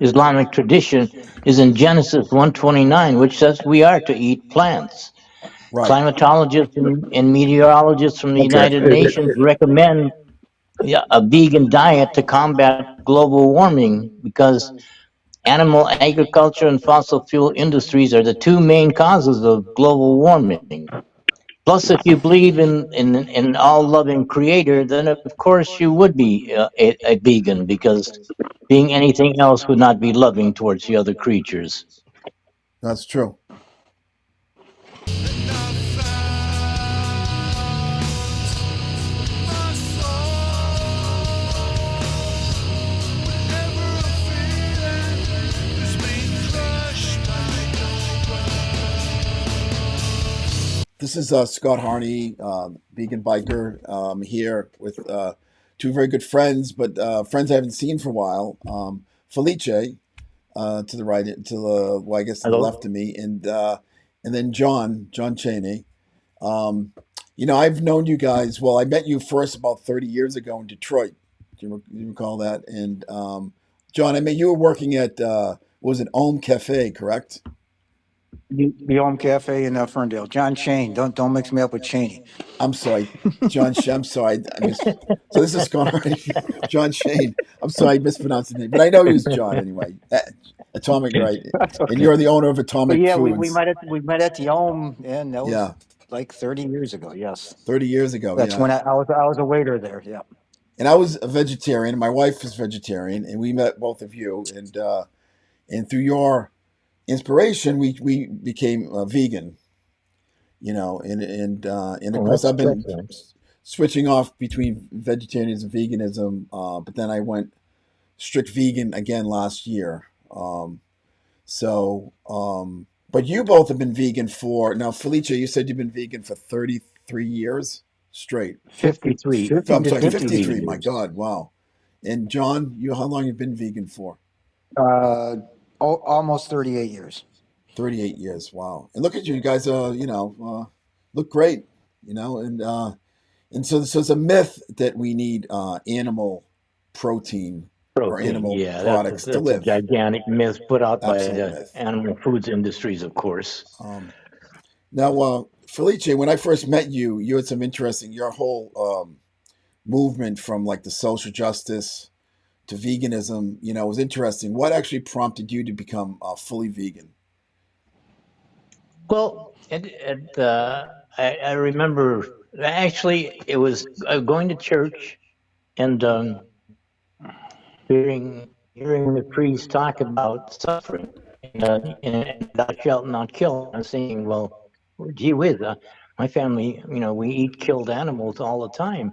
Islamic tradition is in Genesis 1:29, which says we are to eat plants. Right. Climatologists and meteorologists from the Okay. United Nations recommend, yeah, a vegan diet to combat global warming because animal agriculture and fossil fuel industries are the two main causes of global warming. Plus, if you believe in all loving creator, then of course you would be a vegan because being anything else would not be loving towards the other creatures. That's true. This is Scott Harney, vegan biker, here with two very good friends, but friends I haven't seen for a while. Felice, to the right, to the well, I guess to the Hello? left of me, and then John Chene. Um, I've known you guys. Well, I met you first about 30 years ago in Detroit. Do you recall that? And John, I met you were working at what was it, Ohm Cafe, correct? The Home Cafe in Ferndale. John Chene. Don't mix me up with Cheney. I'm sorry, John. I'm sorry. So this is Scott Harney, John Shane. I'm sorry, I mispronounced his name, but I know he was John anyway. Atomic, right? That's And okay. you're the owner of But Atomic yeah, we Foods. met at the Home, and that was Yeah, like 30 years ago. Yes, 30 years ago. that's Yeah, when I was a waiter there. Yeah. and I was a vegetarian, and my wife was vegetarian, and we met both of you, and through your inspiration, we became vegan. And of Oh, course, I've that's been nice. switching off between vegetarianism and veganism, but then I went strict vegan again last year. So, but you both have been vegan for now. Felicia, you said you've been vegan for 33 years straight. 53, 50 I'm sorry, 50 53. My years. God, wow. And John, you how long you been vegan for? uh, almost 38 years. 38 years. Wow. And look at you, you guys. Look great. And so it's a myth that we need animal protein or Protein, animal yeah, products to that's a live. gigantic myth put out by Absolute the myth. animal foods industries, of course. Um, Now, Felice, when I first met you, you had some interesting, your whole movement from like the social justice to veganism, was interesting. What actually prompted you to become fully vegan? Well, I remember actually it was going to church and hearing the priest talk about suffering and thou shalt not kill. I'm thinking, well, gee whiz, my family, we eat killed animals all the time,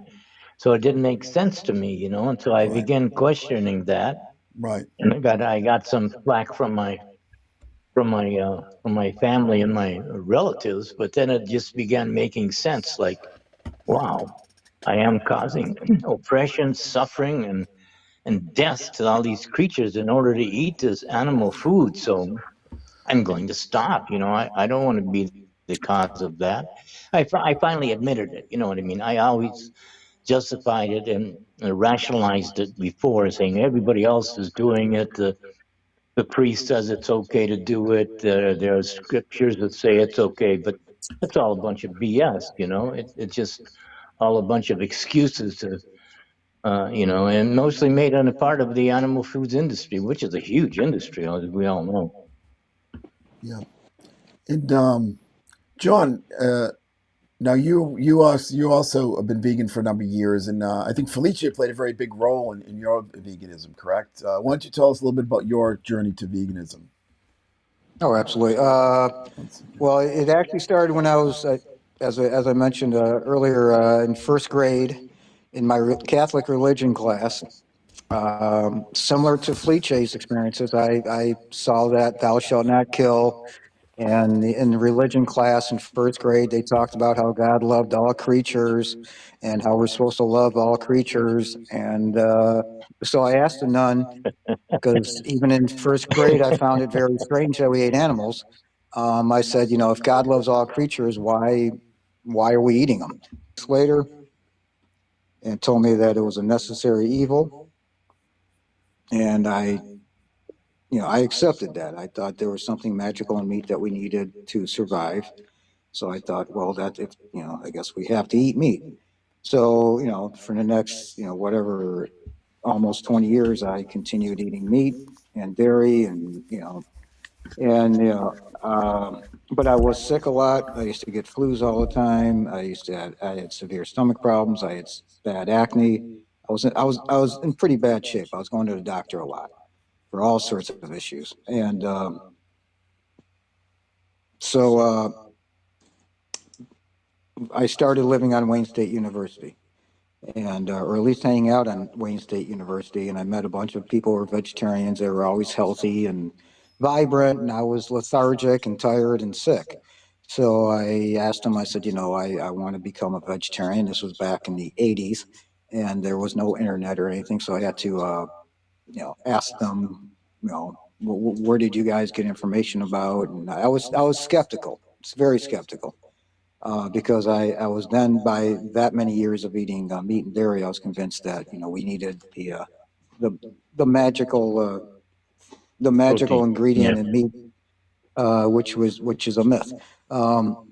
so it didn't make sense to me, until I Right, began questioning that, right, and I got some flack from my family and my relatives, but then it just began making sense. Like, wow, I am causing oppression, suffering, and death to all these creatures in order to eat this animal food. So I'm going to stop. I don't want to be the cause of that. I finally admitted it. You know what I mean? I always justified it and rationalized it before, saying everybody else is doing it. The priest says it's okay to do it. There are scriptures that say it's okay, but it's all a bunch of BS. It's just all a bunch of excuses to, and mostly made on a part of the animal foods industry, which is a huge industry, as we all know. yeah. And John, now you also have been vegan for a number of years, and I think Felicia played a very big role in your veganism, correct? Why don't you tell us a little bit about your journey to veganism? Oh, absolutely. Well, it actually started when I was, as I mentioned earlier, in first grade in my Catholic religion class. Similar to Felice's experiences, I saw that thou shalt not kill. And in the religion class in first grade, they talked about how God loved all creatures and how we're supposed to love all creatures. And so I asked a nun, because even in first grade, I found it very strange that we ate animals. I said, if God loves all creatures, why are we eating them? Later, and told me that it was a necessary evil, and I I accepted that. I thought there was something magical in meat that we needed to survive. So I thought, well, that if I guess we have to eat meat. So for the next whatever almost 20 years, I continued eating meat and dairy, but I was sick a lot. I used to get flus all the time. I had severe stomach problems. I had bad acne. I was in pretty bad shape. I was going to the doctor a lot for all sorts of issues. And so I started living on Wayne State University, and or at least hanging out on Wayne State University. And I met a bunch of people who were vegetarians. They were always healthy and vibrant, and I was lethargic and tired and sick. So I asked them, I said, I want to become a vegetarian. This was back in the 80s, and there was no internet or anything. So I had to, ask them, where did you guys get information about? And I was skeptical. It's very skeptical because I was then, by that many years of eating meat and dairy, I was convinced that we needed the the magical the magical Protein. ingredient Yep. in meat, which is a myth. Um,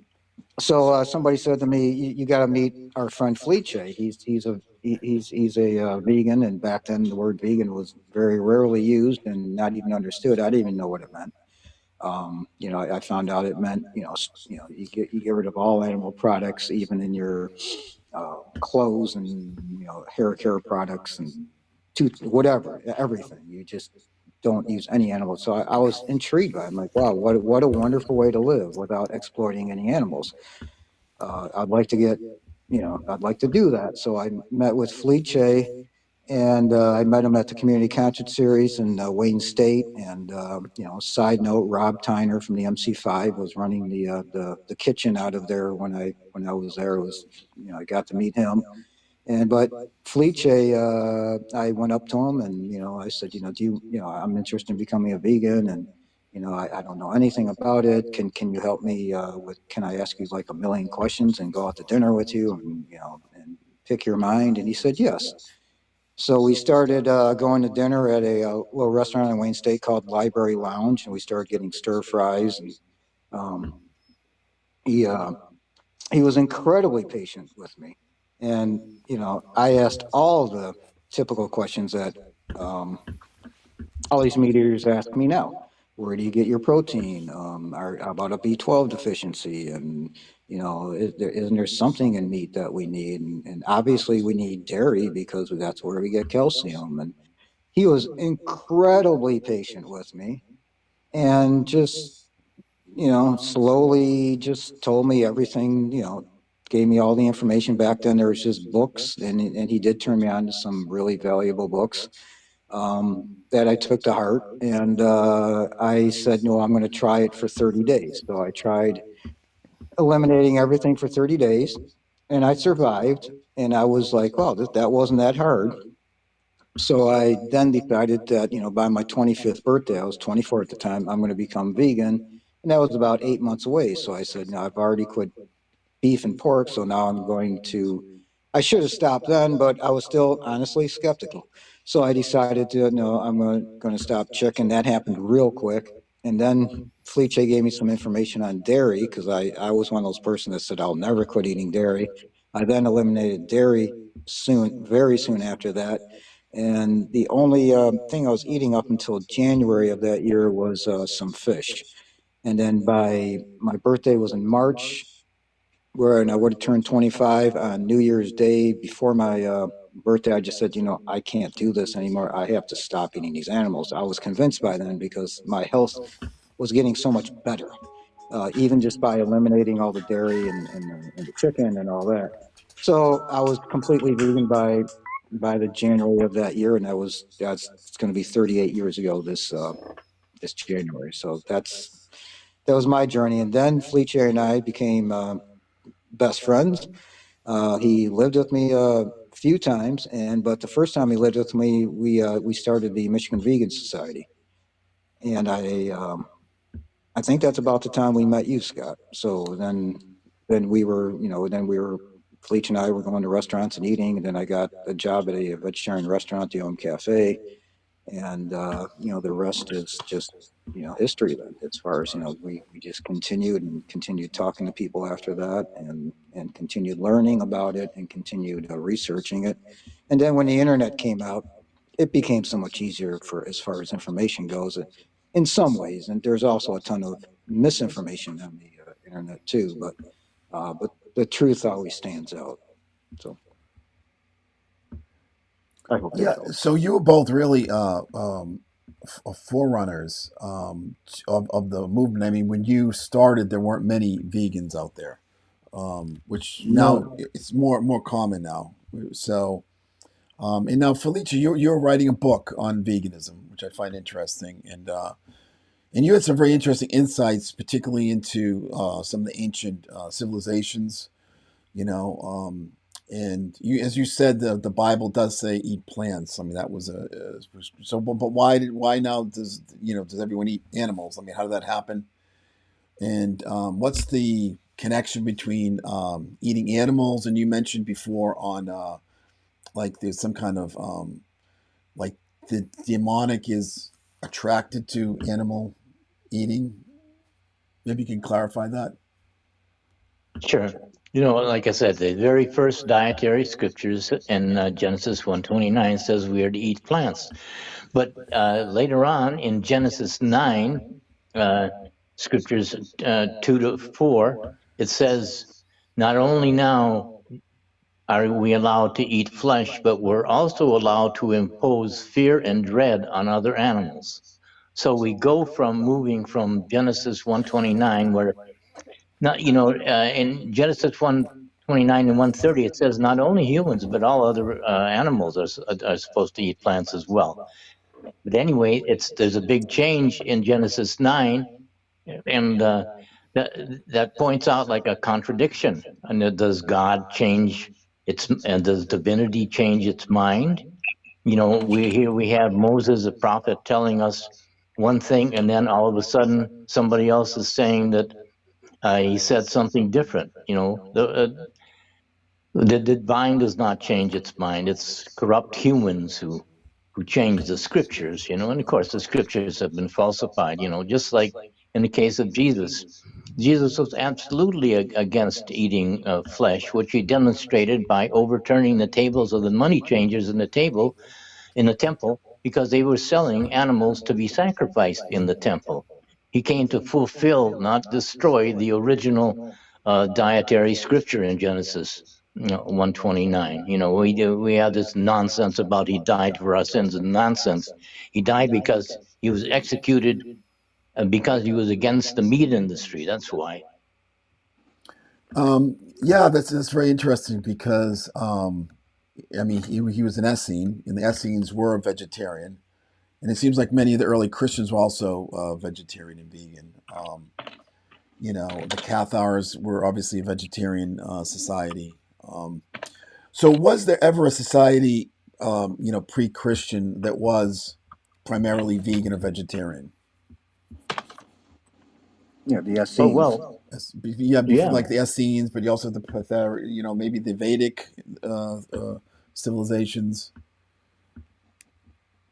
so somebody said to me, "You got to meet our friend Felice. He's a vegan, and back then the word vegan was very rarely used and not even understood. I didn't even know what it meant. I found out it meant, you get rid of all animal products, even in your clothes and, hair care products and whatever, everything. You just don't use any animals. So I was intrigued by it. I'm like, wow, what a wonderful way to live without exploiting any animals. I'd like to do that. So I met with Felice, and I met him at the Community Concert Series in Wayne State. And side note, Rob Tyner from the MC5 was running the kitchen out of there when I was there. It was I got to meet him. But Felice, I went up to him and I said, I'm interested in becoming a vegan, and I don't know anything about it. Can you help me with? Can I ask you like a million questions and go out to dinner with you and and pick your mind? And he said yes. So we started going to dinner at a little restaurant in Wayne State called Library Lounge, and we started getting stir fries. And um, he he was incredibly patient with me, and I asked all the typical questions that um, all these meat eaters ask me now. Where do you get your protein? How about a B12 deficiency? And isn't there something in meat that we need? And obviously we need dairy because that's where we get calcium. And he was incredibly patient with me, and just slowly just told me everything, gave me all the information. Back then there was just books, and he did turn me on to some really valuable books that I took to heart. And I said, no, I'm going to try it for 30 days. So I tried eliminating everything for 30 days, and I survived. And I was like, well, that wasn't that hard. So I then decided that, by my 25th birthday, I was 24 at the time, I'm going to become vegan. And that was about 8 months away. So I said, no, I've already quit beef and pork. So now I should have stopped then, but I was still honestly skeptical. So I decided to, no, I'm going to stop chicken. That happened real quick. And then Felice gave me some information on dairy, because I was one of those persons that said, I'll never quit eating dairy. I then eliminated dairy very soon after that. And the only thing I was eating up until January of that year was some fish. And then by my birthday was in March, where and I would have turned 25 on New Year's Day before my birthday. I just said, I can't do this anymore. I have to stop eating these animals. I was convinced by then because my health was getting so much better, even just by eliminating all the dairy and the chicken and all that. So I was completely vegan by the January of that year, and that's it's going to be 38 years ago this January. So that was my journey. And then Felice and I became best friends. He lived with me a few times, but the first time he lived with me, we started the Michigan Vegan Society, and I think that's about the time we met you, Scott. So then we were Felice and I were going to restaurants and eating, and then I got a job at a vegetarian restaurant, the Om Cafe. And, the rest is just, history then, as far as, we just continued talking to people after that, and continued learning about it, and continued researching it. And then when the internet came out, it became so much easier for, as far as information goes, in some ways. And there's also a ton of misinformation on the internet too, but the truth always stands out. So I hope that Yeah, helps. so you were both really forerunners of the movement. I mean, when you started, there weren't many vegans out there, which now No. it's more common now. So, and now Felice, you're writing a book on veganism, which I find interesting, and you had some very interesting insights, particularly into some of the ancient civilizations. You know, and you, as you said, the Bible does say eat plants. I mean, that was so. But why now does everyone eat animals? I mean, how did that happen? And what's the connection between eating animals? And you mentioned before on like there's some kind of like the demonic is attracted to animal eating. Maybe you can clarify that. Sure. Like I said, the very first dietary scriptures in Genesis 1:29 says we are to eat plants. But later on in Genesis 9, uh, scriptures 2 to 4, it says, not only now are we allowed to eat flesh, but we're also allowed to impose fear and dread on other animals. So we go from moving from Genesis 1:29, where not, in Genesis 1:29 and 1:30, it says not only humans, but all other animals are supposed to eat plants as well. But anyway, there's a big change in Genesis 9, and that points out like a contradiction. And does God change and does divinity change its mind? We have Moses, a prophet, telling us one thing, and then all of a sudden somebody else is saying that he said something different. The divine does not change its mind. It's corrupt humans who change the scriptures, and of course the scriptures have been falsified, just like in the case of Jesus. Jesus was absolutely against eating flesh, which he demonstrated by overturning the tables of the money changers in the temple because they were selling animals to be sacrificed in the temple. He came to fulfill, not destroy, the original dietary scripture in Genesis 129. We have this nonsense about he died for our sins, and nonsense. He died because he was executed because he was against the meat industry. That's why. Yeah, that's very interesting because I mean he was an Essene, and the Essenes were vegetarian, and it seems like many of the early Christians were also vegetarian and vegan. The Cathars were obviously a vegetarian society. So, was there ever a society, pre-Christian that was primarily vegan or vegetarian? Yeah, the Oh Essenes. well, Yeah, before yeah. like the Essenes, but you also have the maybe the Vedic civilizations.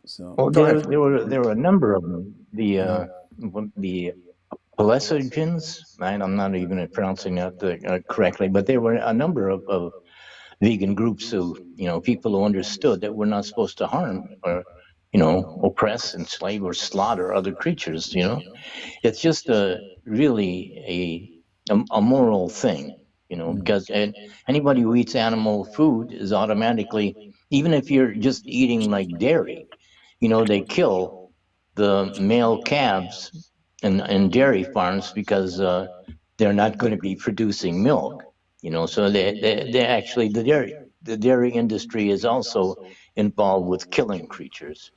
So, Well, go ahead. there were a number of them. Yeah. The Pelestogens, right? I'm not even pronouncing that correctly, but there were a number of vegan groups who, people who understood that we're not supposed to harm or, oppress, enslave, or slaughter other creatures. It's just a moral thing, because anybody who eats animal food is automatically, even if you're just eating like dairy, they kill the male calves in dairy farms because they're not going to be producing milk. So they actually the dairy industry is also involved with killing creatures.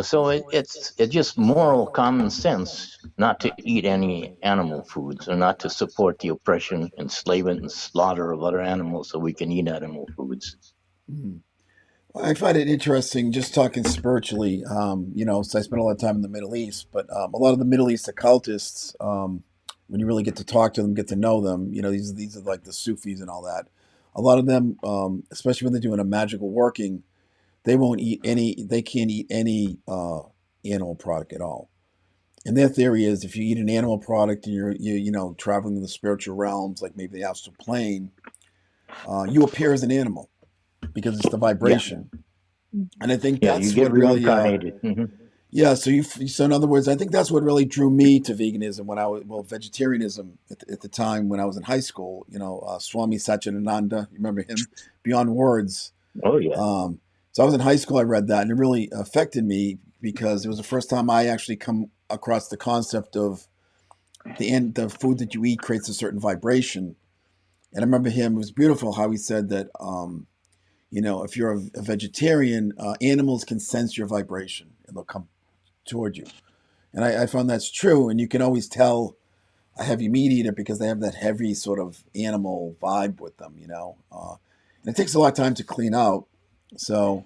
So it's just moral common sense not to eat any animal foods or not to support the oppression, enslavement, and slaughter of other animals so we can eat animal foods. Mhm. I find it interesting just talking spiritually. So I spent a lot of time in the Middle East, but a lot of the Middle East occultists, when you really get to talk to them, get to know them, these are like the Sufis and all that. A lot of them, especially when they're doing a magical working, they won't eat any. They can't eat any animal product at all. And their theory is if you eat an animal product and you're traveling in the spiritual realms, like maybe the astral plane, you appear as an animal because it's the Yeah, vibration. And I think yeah, you that's get what really, reincarnated. yeah. So in other words, I think that's what really drew me to veganism when I was, well, vegetarianism at the time when I was in high school. Swami Satchidananda, you remember him? Beyond Words. Oh yeah. So I was in high school. I read that, and it really affected me because it was the first time I actually come across the concept of the food that you eat creates a certain vibration. And I remember him. It was beautiful how he said that. If you're a vegetarian, animals can sense your vibration and they'll come toward you. And I found that's true. And you can always tell a heavy meat eater because they have that heavy sort of animal vibe with them. And it takes a lot of time to clean out. So,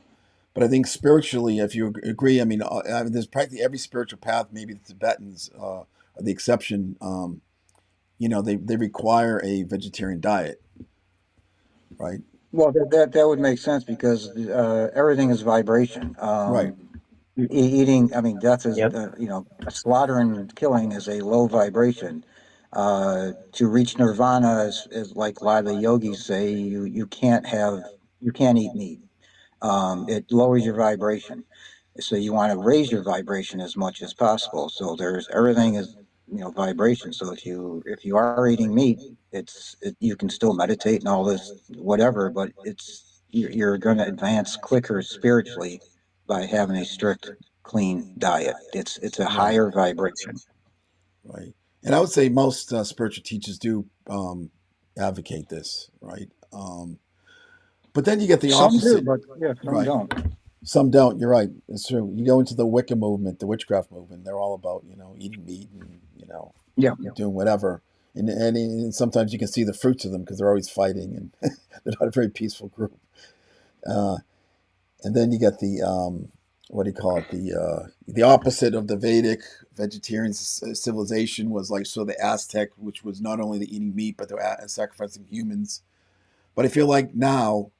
but I think spiritually, if you agree, there's practically every spiritual path, maybe the Tibetans are the exception. They require a vegetarian diet, right? Well, that would make sense because everything is vibration. Right. Eating, I mean, death is, Yep. slaughter and killing is a low vibration. To reach nirvana is like a lot of the yogis say, you can't eat meat. It lowers your vibration. So you want to raise your vibration as much as possible. So there's everything is, vibration. So if you are eating meat, you can still meditate and all this, whatever, but you're going to advance quicker spiritually by having a strict, clean diet. It's a Right. higher vibration. Right. And I would say most spiritual teachers do advocate this, right? But then you get the Some do, opposite, but yeah, some right? don't. Some don't. You're right. It's true. You go into the Wicca movement, the witchcraft movement. They're all about eating meat and Yeah. doing whatever. And sometimes you can see the fruits of them because they're always fighting and they're not a very peaceful group. Uh, and then you get the what do you call it? The opposite of the Vedic vegetarian civilization was like the Aztec, which was not only the eating meat but they were sacrificing humans. But I feel like now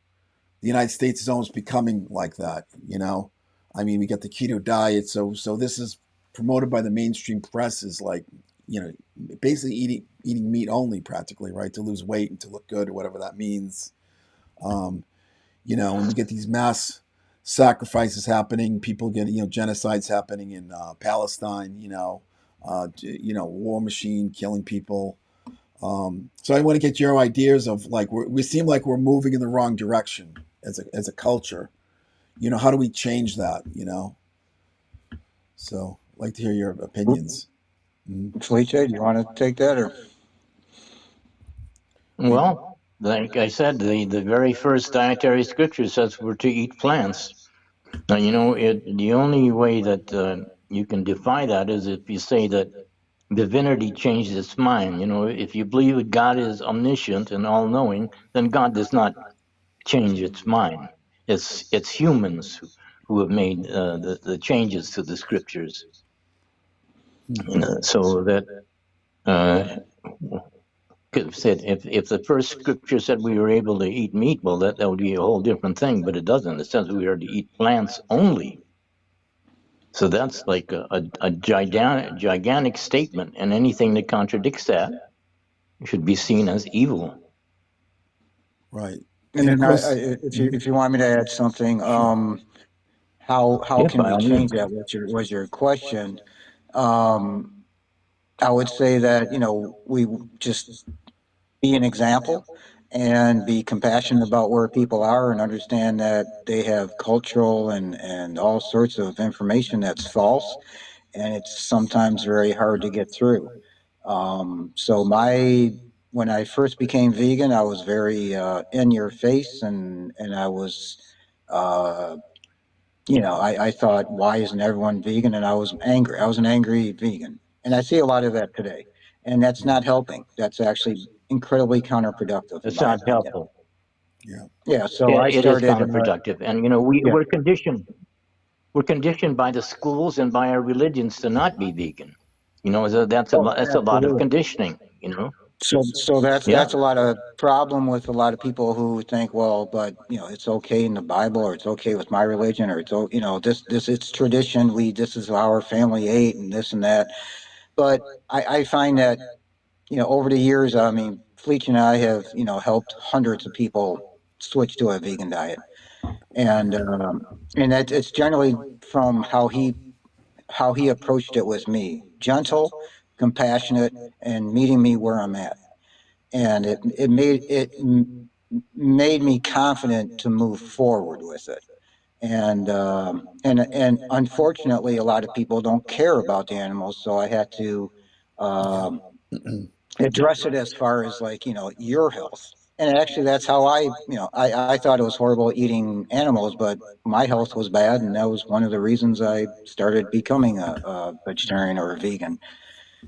the United States is almost becoming like that. We got the keto diet, so this is promoted by the mainstream press is like basically eating meat only practically, right, to lose weight and to look good or whatever that means. And you get these mass sacrifices happening, people get genocides happening in Palestine, war machine killing people. So I want to get your ideas of like we seem like we're moving in the wrong direction as a culture. How do we change that? So I'd like to hear your opinions. Felice, do you want to take that or? I mean, Well, like I said, the very first dietary scripture says we're to eat plants. Now, the only way that you can defy that is if you say that divinity changed its mind. If you believe that God is omniscient and all knowing, then God does not change its mind. It's humans who have made the changes to the scriptures. So that said if the first scripture said we were able to eat meat, well, that would be a whole different thing. But it doesn't. It says we are to eat plants only. So that's like a gigantic statement, and anything that contradicts that should be seen as evil. right. And And of then course, if you want me to add something, sure. how Yeah, can by we all change means. that? Was your question? Um, I would say that we just be an example and be compassionate about where people are and understand that they have cultural and all sorts of information that's false, and it's sometimes very hard to get through. So when I first became vegan, I was very in your face, and I was, uh, I thought, why isn't everyone vegan? And I was angry. I was an angry vegan, and I see a lot of that today, and that's not helping. That's actually incredibly counterproductive, in It's my not opinion. helpful. Yeah. Yeah. So I It is started. counterproductive, and Yeah. we're conditioned. We're conditioned by the schools and by our religions to not be vegan. So that's Oh, that's a lot of absolutely. conditioning. So Yeah, that's a lot of problem with a lot of people who think, well, but it's okay in the Bible, or it's okay with my religion, or this it's tradition. This is how our family ate, and this and that. But I find that over the years, I mean, Fleach and I have helped hundreds of people switch to a vegan diet, and it's generally from how he approached it with me, gentle, compassionate, and meeting me where I'm at, and made me confident to move forward with it. And unfortunately, a lot of people don't care about the animals, so I had to Yeah. um, address it as far as like your health. And actually, that's how I thought it was horrible eating animals, but my health was bad, and that was one of the reasons I started becoming a vegetarian or a vegan.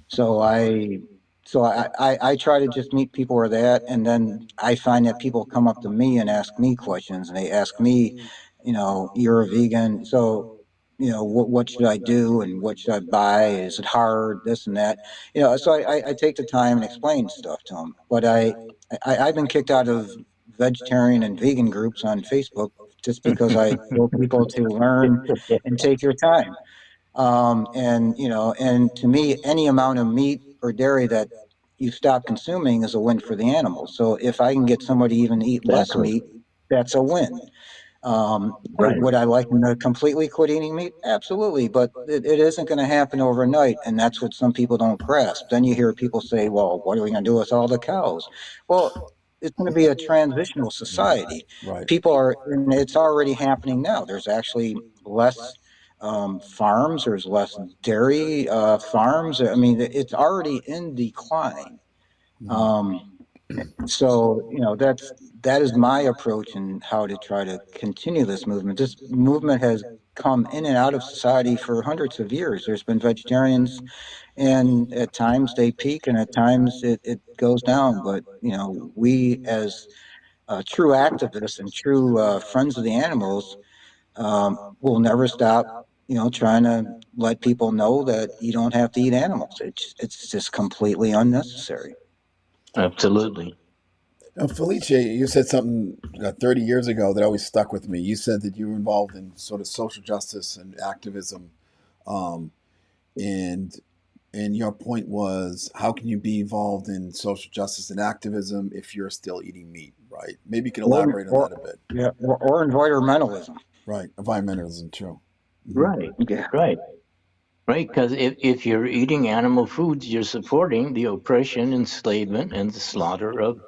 So I try to just meet people where they're at, and then I find that people come up to me and ask me questions, and they ask me, you're a vegan, so what should I do and what should I buy? Is it hard? This and that, So I take the time and explain stuff to them. But I've been kicked out of vegetarian and vegan groups on Facebook just because I tell people to learn and take your time. And to me, any amount of meat or dairy that you stop consuming is a win for the animals. So if I can get somebody even to eat less exactly. meat, that's a win. Right. Would I like them to completely quit eating meat? Absolutely, but it isn't going to happen overnight, and that's what some people don't grasp. Then you hear people say, "Well, what are we going to do with all the cows?" Well, it's going to be a transitional society. Right. People are, and it's already happening now. There's actually less farms. There's less dairy farms. I mean, it's already in decline. Mhm. Um, so, that is my approach in how to try to continue this movement. This movement has come in and out of society for hundreds of years. There's been vegetarians, and at times they peak, and at times it goes down. But we as true activists and true friends of the animals will never stop. Trying to let people know that you don't have to eat animals. It's just completely unnecessary. Absolutely. Now, Felice, you said something 30 years ago that always stuck with me. You said that you were involved in sort of social justice and activism, um, and and your point was, how can you be involved in social justice and activism if you're still eating meat, right? Maybe you can Or, elaborate on or that a bit. yeah, or environmentalism. Right, environmentalism, true. Hmm. Right. Yeah. Right. Right. Because if you're eating animal foods, you're supporting the oppression, enslavement, and the slaughter of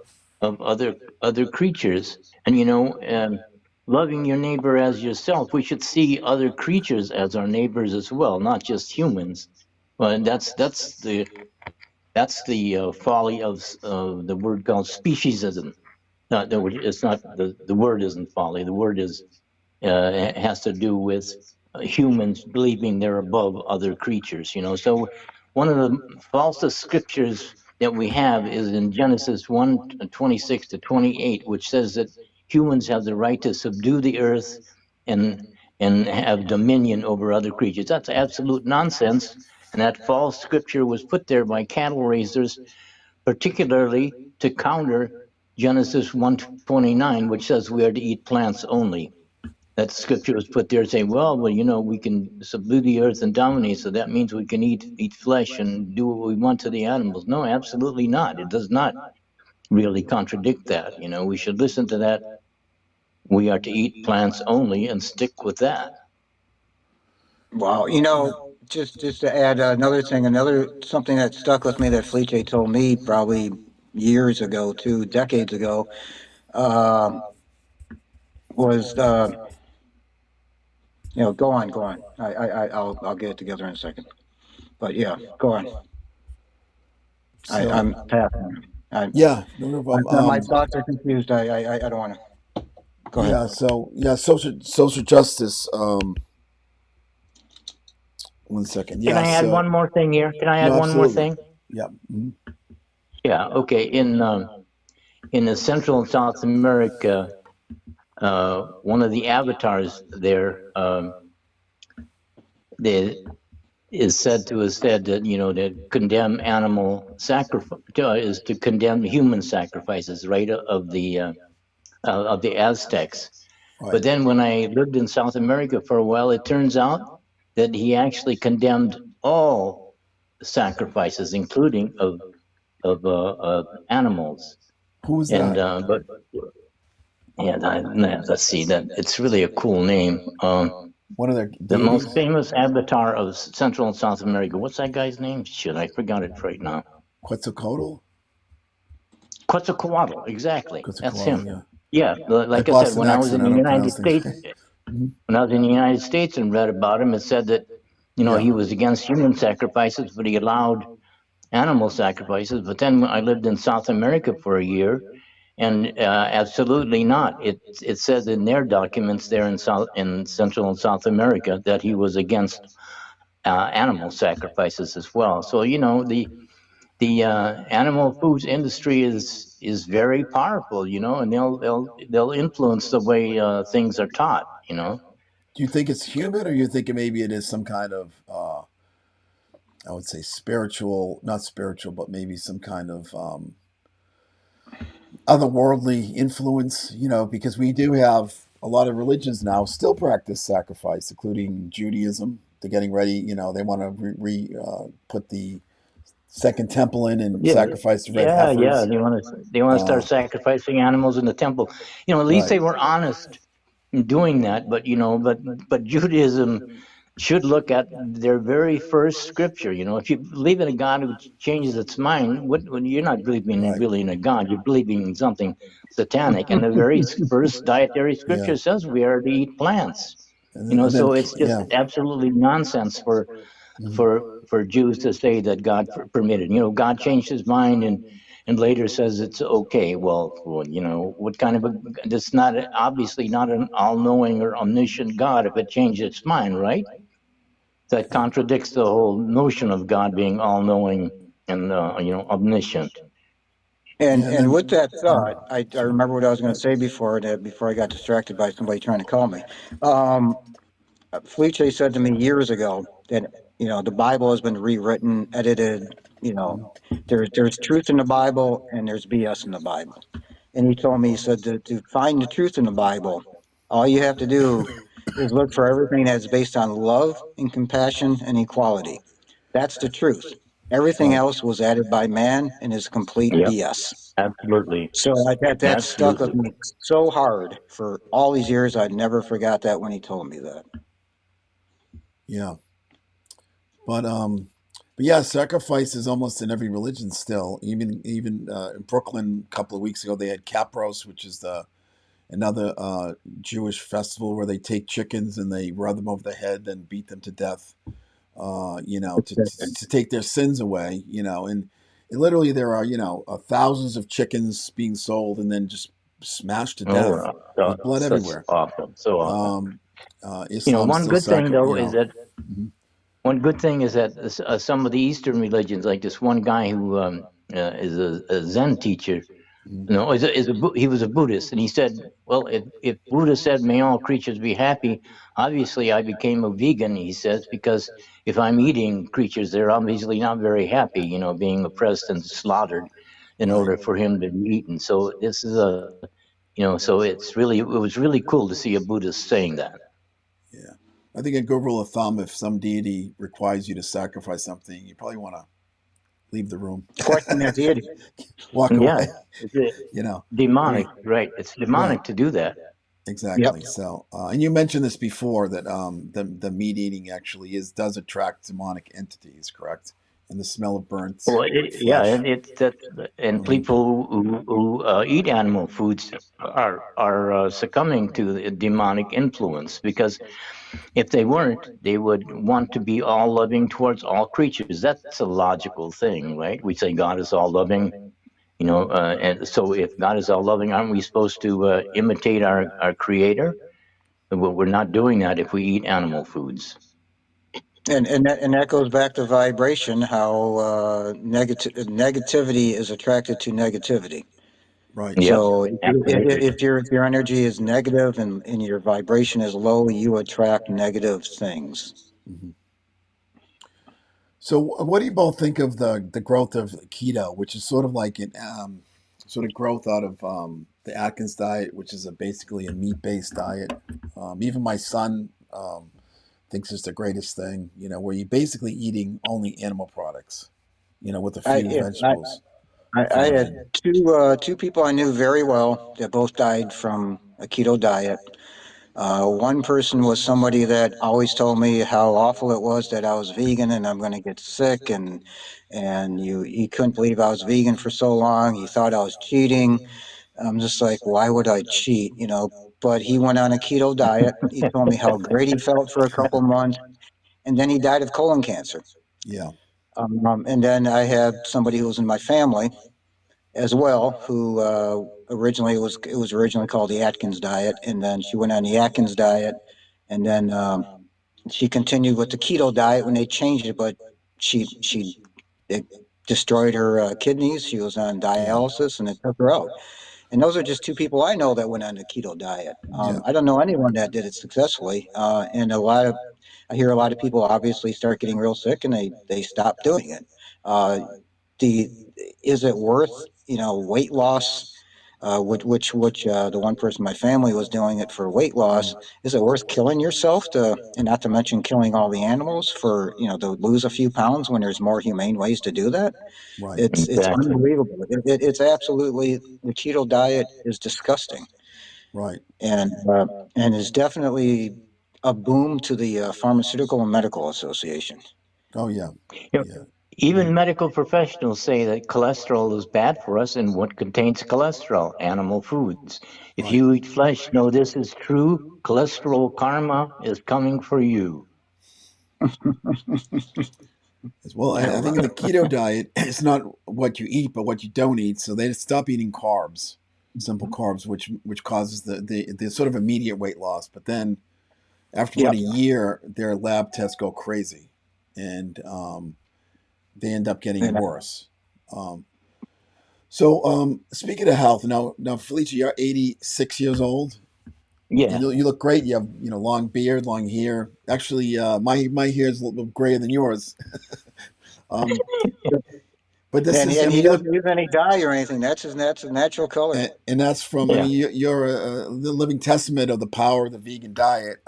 other creatures. And loving your neighbor as yourself, we should see other creatures as our neighbors as well, not just humans. Well, that's the folly of the word called speciesism. Not the it's not the word isn't folly. The word is has to do with humans believing they're above other creatures. So one of the falsest scriptures that we have is in Genesis 1:26 to 28, which says that humans have the right to subdue the earth and and have dominion over other creatures. That's absolute nonsense. And that false scripture was put there by cattle raisers particularly to counter Genesis 1:29, which says we are to eat plants only. That scripture was put there saying, well, we can subdue the earth and dominate, so that means we can eat flesh and do what we want to the animals. No, absolutely not. It does not really contradict that. We should listen to that. We are to eat plants only and stick with that. Wow. Just to add another thing, another something that stuck with me that Felice told me probably years ago, 2 decades ago, um, was go on, go on. I'll get it together in a second. But yeah, go on. So, I'm passing. yeah, no problem. My thoughts are confused. I don't want to. Go ahead. Yeah, so yeah, social justice. One second. Can Yeah, I add so one more thing here? Can I add no, one more absolutely. thing? Yeah. Mhm. Yeah. Okay. In the Central and South America, one of the avatars there, the is said to have said that to condemn animal sacrifice is to condemn human sacrifices, right, of the Aztecs. Right. But then when I lived in South America for a while, it turns out that he actually condemned all sacrifices, including of animals. Who was And that? but yeah, let's see that it's really a cool name. One of their The most deities? famous avatar of Central and South America. What's that guy's name? Shit, I forgot it right now. Quetzalcoatl? Quetzalcoatl, exactly. That's Quetzalcoatl, him. yeah. Yeah, I like I said, bust an when I was in accent. I the don't United pronounce things States, right. Mhm. when I was in the United States and read about him, it said that Yeah. he was against human sacrifices, but he allowed animal sacrifices. But then I lived in South America for a year, and absolutely not. It says in their documents there in Central and South America that he was against animal sacrifices as well. So the animal foods industry is very powerful, and they'll influence the way things are taught. Do you think it's human, or you think maybe it is some kind of, I would say, spiritual, not spiritual, but maybe some kind of otherworldly influence? Because we do have a lot of religions now still practice sacrifice, including Judaism. They're getting ready. They want to put the second temple in and Yeah, sacrifice the red yeah. heifers. They want to start sacrificing animals in the temple. At least Right, they were honest in doing that. But but Judaism should look at their very first scripture. If you believe in a God who changes its mind, when you're not believing right. really in a God, you're believing in something satanic. And the very first dietary Yeah, scripture says we are to eat plants. and then So it's just yeah. absolutely nonsense Mhm. for Jews to say that God permitted. God changed his mind and later says it's okay. Well, what kind of a? It's not obviously not an all-knowing or omniscient God if it changed its mind, right? That Yeah, contradicts the whole notion of God being all-knowing and omniscient. And yeah, and and then with that mhm. thought, I Sorry. remember what I was Go going to ahead. say before I got distracted by somebody trying to call me. Um, Felice said to me years ago that the Bible has been rewritten, edited. You know, Mhm. there's truth in the Bible and there's BS in the Bible. And he told me, he said, to find the truth in the Bible, all you have to do is look for everything that's based on love and compassion and equality. That's the truth. Everything Right. else was added by man and is complete Yep, BS. absolutely, So that stuck with absolutely. me so hard for all these years. I never forgot that when he told me that. Yeah. But yeah, sacrifice is almost in every religion still. Even in Brooklyn a couple of weeks ago, they had Capros, which is the another Jewish festival where they take chickens and they rub them over the head and beat them to death. To take their sins away. And literally there are thousands of chickens being sold and then just smashed to Oh, death. There's blood such everywhere. awful, so awful. Islam One still good thing though is that Mhm. some of the Eastern religions, like this one guy who is a Zen teacher. Mhm. No, he was a Buddhist, and he said, "Well, if Buddha said, 'May all creatures be happy,' obviously I became a vegan." He says, "Because if I'm eating creatures, they're obviously not very happy, being oppressed and slaughtered in Right. order for him to be eaten." So this is so it was really cool to see a Buddhist saying that. Yeah. I think a good rule of thumb, if some deity requires you to sacrifice something, you probably want to leave the room. Question that deity. Walk Yeah, away. it's you know. demonic, Right. right? It's Right. demonic to do that. Yep. Exactly. So, and you mentioned this before that the meat eating actually does attract demonic entities, correct? And the smell of burnt Well, yeah, flesh. and it's that, and Hmm. people who eat animal foods are succumbing to the demonic influence because if they weren't, they would want to be all loving towards all creatures. That's a logical thing, right? We say God is all loving, and so if God is all loving, aren't we supposed to imitate our Creator? Well, we're not doing that if we eat animal foods. And that goes back to vibration. How negativity is attracted to negativity. Right. Yep, So absolutely. if your energy is negative and your vibration is low, you attract negative things. Hmm. So, what do you both think of the growth of keto, which is sort of like an sort of growth out of the Atkins diet, which is basically a meat based diet. Even my son thinks it's the greatest thing. You know, where you're basically eating only animal products. You know, with a I, few yeah, vegetables I thrown had in. two people I knew very well that both died from a keto diet. One person was somebody that always told me how awful it was that I was vegan and I'm going to get sick, and he couldn't believe I was vegan for so long. He thought I was cheating. I'm just like, why would I cheat? You know. But he went on a keto diet. He told me how great he felt for a couple months, and then he died of colon cancer. Yeah, And then I had somebody who was in my family as well, who originally it was originally called the Atkins diet, and then she went on the Atkins diet, and then she continued with the keto diet when they changed it, but she it destroyed her kidneys. She was on yeah, dialysis, and it took her out. And those are just two people I know that went on the keto diet. yeah. I don't know anyone that did it successfully, and I hear a lot of people obviously start getting real sick and they stop doing it. Uh, the is it worth weight loss? Which the one person in my family was doing it for weight loss. Mm, Is it worth killing yourself and not to mention killing all the animals for to lose a few pounds when there's more humane ways to do that? right, It's Exactly. unbelievable. It's absolutely, the keto diet is disgusting, right. and uh, and is definitely a boom to the Pharmaceutical and Medical Association. Oh yeah, You know, yeah. even Mhm. medical professionals say that cholesterol is bad for us and what contains cholesterol, animal foods. If Right. you eat flesh, know this is true. Cholesterol karma is coming for you. As well, Yeah, I think in the keto diet, it's not what you eat, but what you don't eat. So they stop eating carbs, simple carbs, which causes the sort of immediate weight loss. But then after about yep. a year, their lab tests go crazy, and they end up getting And worse. Um, so speaking of health, now Felice, you're 86 years old. Yeah. You look great. You have long beard, long hair. Actually, my hair is a little bit grayer than yours. Um, but this is, I and mean, he you look, doesn't use any dye or anything. That's his natural color. and that's from, I Yeah. mean, you're a living testament of the power of the vegan diet.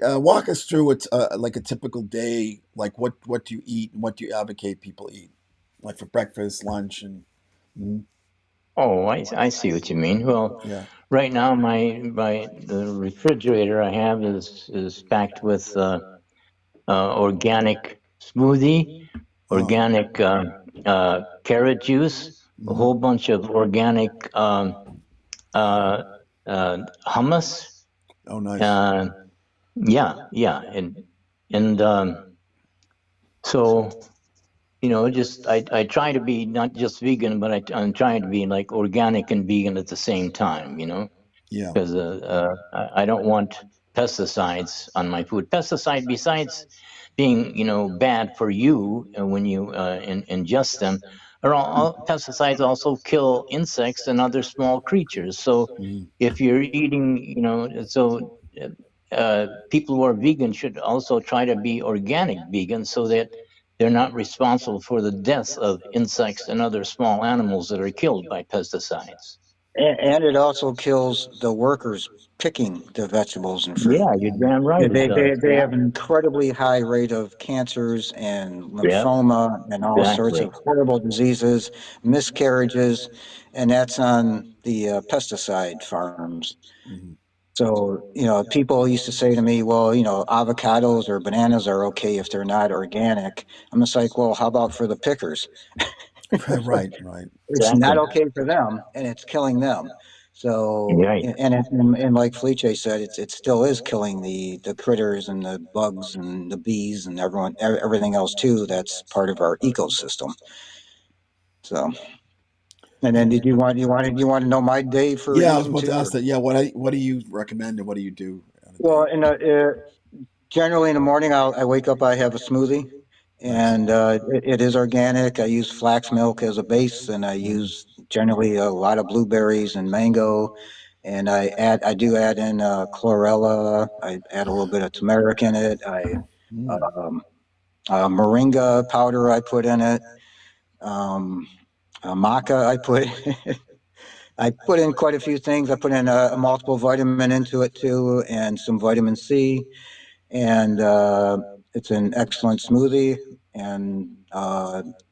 Walk us through it, like a typical day, like what do you eat and what do you advocate people eat, like for breakfast, lunch, and mm, Oh, I see what you mean. Well, yeah. right now my the refrigerator I have is packed with organic smoothie, Oh, organic carrot juice, a mm, whole bunch of organic uh, hummus. oh, nice. Uh, yeah, and so just I try to be not just vegan, but I'm trying to be like organic and vegan at the same time. Yeah. Because I don't want pesticides on my food. Pesticide, besides being bad for you when you ingest them, all pesticides also kill insects and other small creatures. So Mm, if you're eating, people who are vegan should also try to be organic vegan so that they're not responsible for the deaths of insects and other small animals that are killed by pesticides. And it also kills the workers picking the vegetables and fruit. Yeah, you're mm, damn right Yeah, it does. they have an incredibly high rate of cancers and Yep, lymphoma and all sorts exactly. of horrible diseases, miscarriages, and that's on the pesticide farms. mm. So, people used to say to me, well, avocados or bananas are okay if they're not organic. I'm just like, well, how about for the pickers? Right, right. It's not Exactly. okay for them, and it's killing them. So, Right. and like Felice said, it still is killing the critters and the bugs and the bees and everything else too. That's part of our ecosystem. So, and then And did you want to know my day for yeah, I was eating about to too? ask Or? that. Yeah, what do you recommend and what do you do on a Well, day? generally in the morning, I wake up, I have a smoothie, Nice. and it is organic. I use flax milk as a base, and I Mm, use generally a lot of blueberries and mango, and I do add in chlorella. I add a little bit of turmeric in it. mm, Um, Moringa powder I put in it. Um, Maca I put. I put in quite a few things. I put in a multiple vitamin into it too, and some vitamin C, and it's an excellent smoothie. And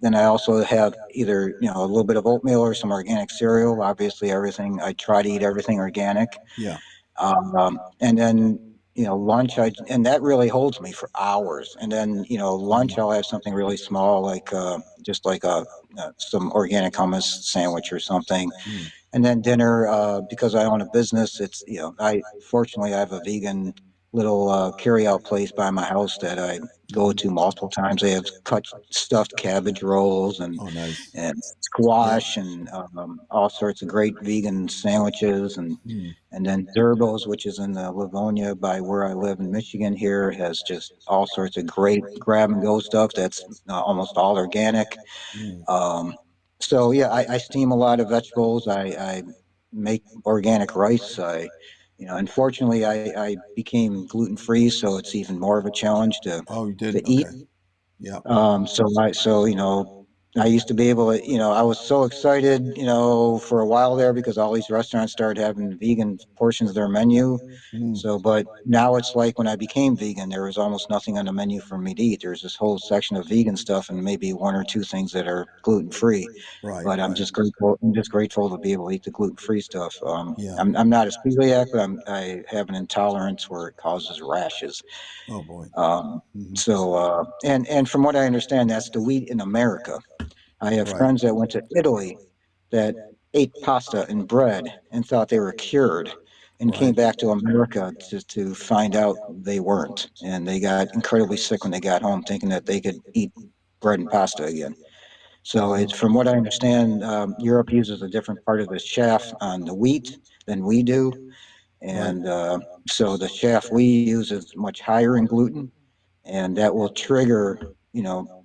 then I also have either a little bit of oatmeal or some organic cereal. Obviously, everything I try to eat everything organic. Yeah. And then lunch and that really holds me for hours. And then lunch I'll have something really small like just like a some organic hummus sandwich or something. Mm. And then dinner, because I own a business, it's I fortunately I have a vegan little carry out place by my house that I go to multiple times. They have cut stuffed cabbage rolls Oh, nice. and Yeah. squash and all sorts of great vegan sandwiches. Mm. And then Zerbos, which is in Livonia by where I live in Michigan here, has just all sorts of great grab and go stuff that's almost all organic. Mm. Um, so yeah, I steam a lot of vegetables. I make organic rice. Unfortunately, I became gluten free, so it's even more of a challenge Oh, you did? to eat. Okay. Yeah. I used to be able to, I was so excited, for a while there because all these restaurants started having vegan portions of their menu. Mm. So, but now it's like when I became vegan, there was almost nothing on the menu for me to eat. There's this whole section of vegan stuff and maybe one or two things that are gluten free. Right. But I'm Right. just grateful. I'm just grateful to be able to eat the gluten free stuff. Yeah. I'm not a celiac, but I have an intolerance where it causes rashes. Oh boy. Um, Hmm. and from what I understand, that's the wheat in America. I have Right. friends that went to Italy that ate pasta and bread and thought they were cured and came Right. back to America to find out they weren't. And they got incredibly sick when they got home thinking that they could eat bread and pasta again. So it's Wow. from what I understand, Europe uses a different part of the chaff on the wheat than we do. Right. And so the chaff we use is much higher in gluten, and that will trigger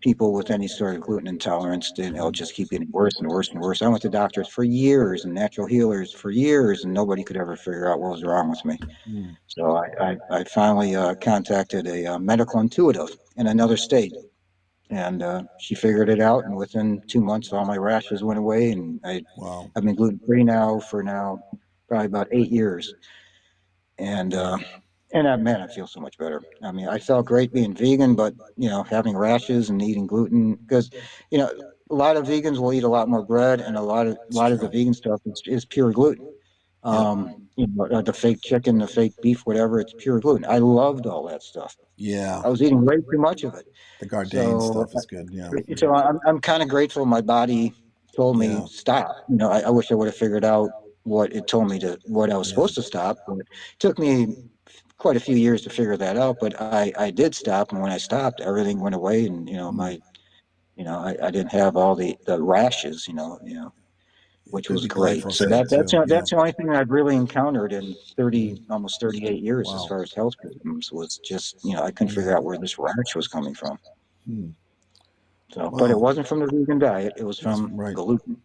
people with any sort of gluten intolerance to Mm. just keep getting worse and worse and worse. I went to doctors for years and natural healers for years, and nobody could ever figure out what was wrong with me. Mm. So I finally contacted a medical intuitive in another state, and she figured it out, and within 2 months all my rashes went away, and Wow. I've been gluten free now for probably about 8 years. And Yeah. man, I feel so much better. I mean, I felt great being vegan, but having rashes and eating gluten, because you know, a lot of vegans will eat a lot more bread, and a It's lot of the true. vegan stuff is pure gluten. Yep. The fake chicken, the fake beef, whatever, it's pure gluten. I loved all that stuff. Yeah. I was eating way too much of it. The Gardein So, stuff is good. Yeah. I'm kind of grateful my body told me Yeah. stop. I wish I would have figured out what it told me what I was Yeah. supposed to stop, but it took me quite a few years to figure that out. But I did stop, and when I stopped, everything went away, and Mm. I didn't have all the rashes, It which could was be great. So glyphosate too. Yeah. that's the only thing I've really encountered in Mm. almost 38 years as Wow. far as health problems was just I couldn't Yeah. figure out where this rash was coming from. Hmm. So, but it Wow. wasn't from the vegan diet; it was That's from right. gluten.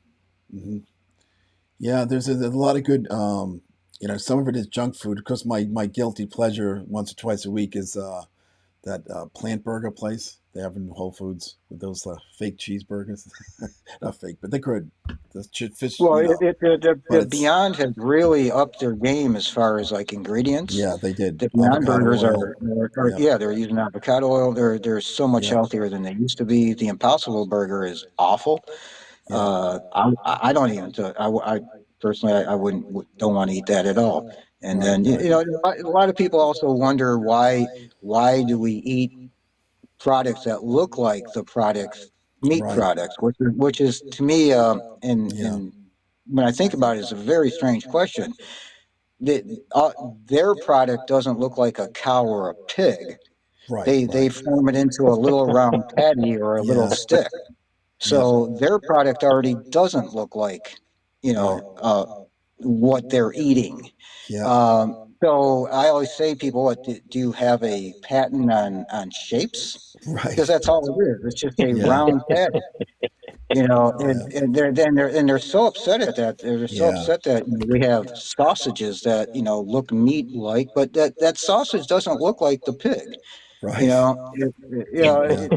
Hmm. Yeah. There's a lot of good. Some of it is junk food. Because my guilty pleasure once or twice a week is that plant burger place they have in Whole Foods with those fake cheeseburgers. Not fake, but they're good. The fish, Well, but the it's Beyond has really upped their game as far as like ingredients. yeah, they did The Beyond avocado burgers oil. Yep. yeah, they're using avocado oil. They're so much Yep. healthier than they used to be. The Impossible Burger is awful. Yeah. I don't even. I personally, I don't want to eat that at all. And Right. then Right. a lot of people also wonder why do we eat products that look like the products meat Right. products, which is to me Yeah. in when I think about it, it's a very strange question. The, their product doesn't look like a cow or a pig. Right. They Right. form it into a little round patty or a little Yeah. stick. Yep. So their product already doesn't look like you Right. know uh, what they're eating. Yep. Um, so I always say, people, do you have a patent on shapes? Because Right. that's all it is. It's just a Yeah. round patty. Yeah. And they're so upset at that. They're so Yeah. upset that we have sausages that look meat like, but that sausage doesn't look like the pig. You Right. know, Yeah.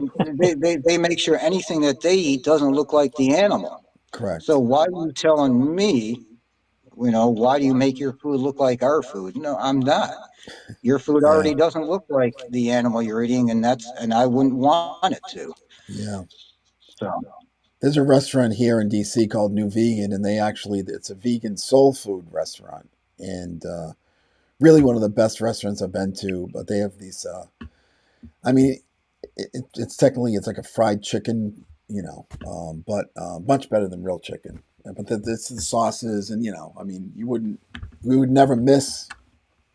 they make sure anything that they eat doesn't look like the animal. So Correct. why are you telling me, why do you make your food look like our food? No, I'm not. Your food Yeah. already doesn't look like the animal you're eating, and I wouldn't want it to. Yeah. So, There's a restaurant here in DC called New Vegan, and it's a vegan soul food restaurant, and really one of the best restaurants I've been to. But they have these. I mean, it's technically it's like a fried chicken, but much better than real chicken. But it's the sauces, and I mean, we would never miss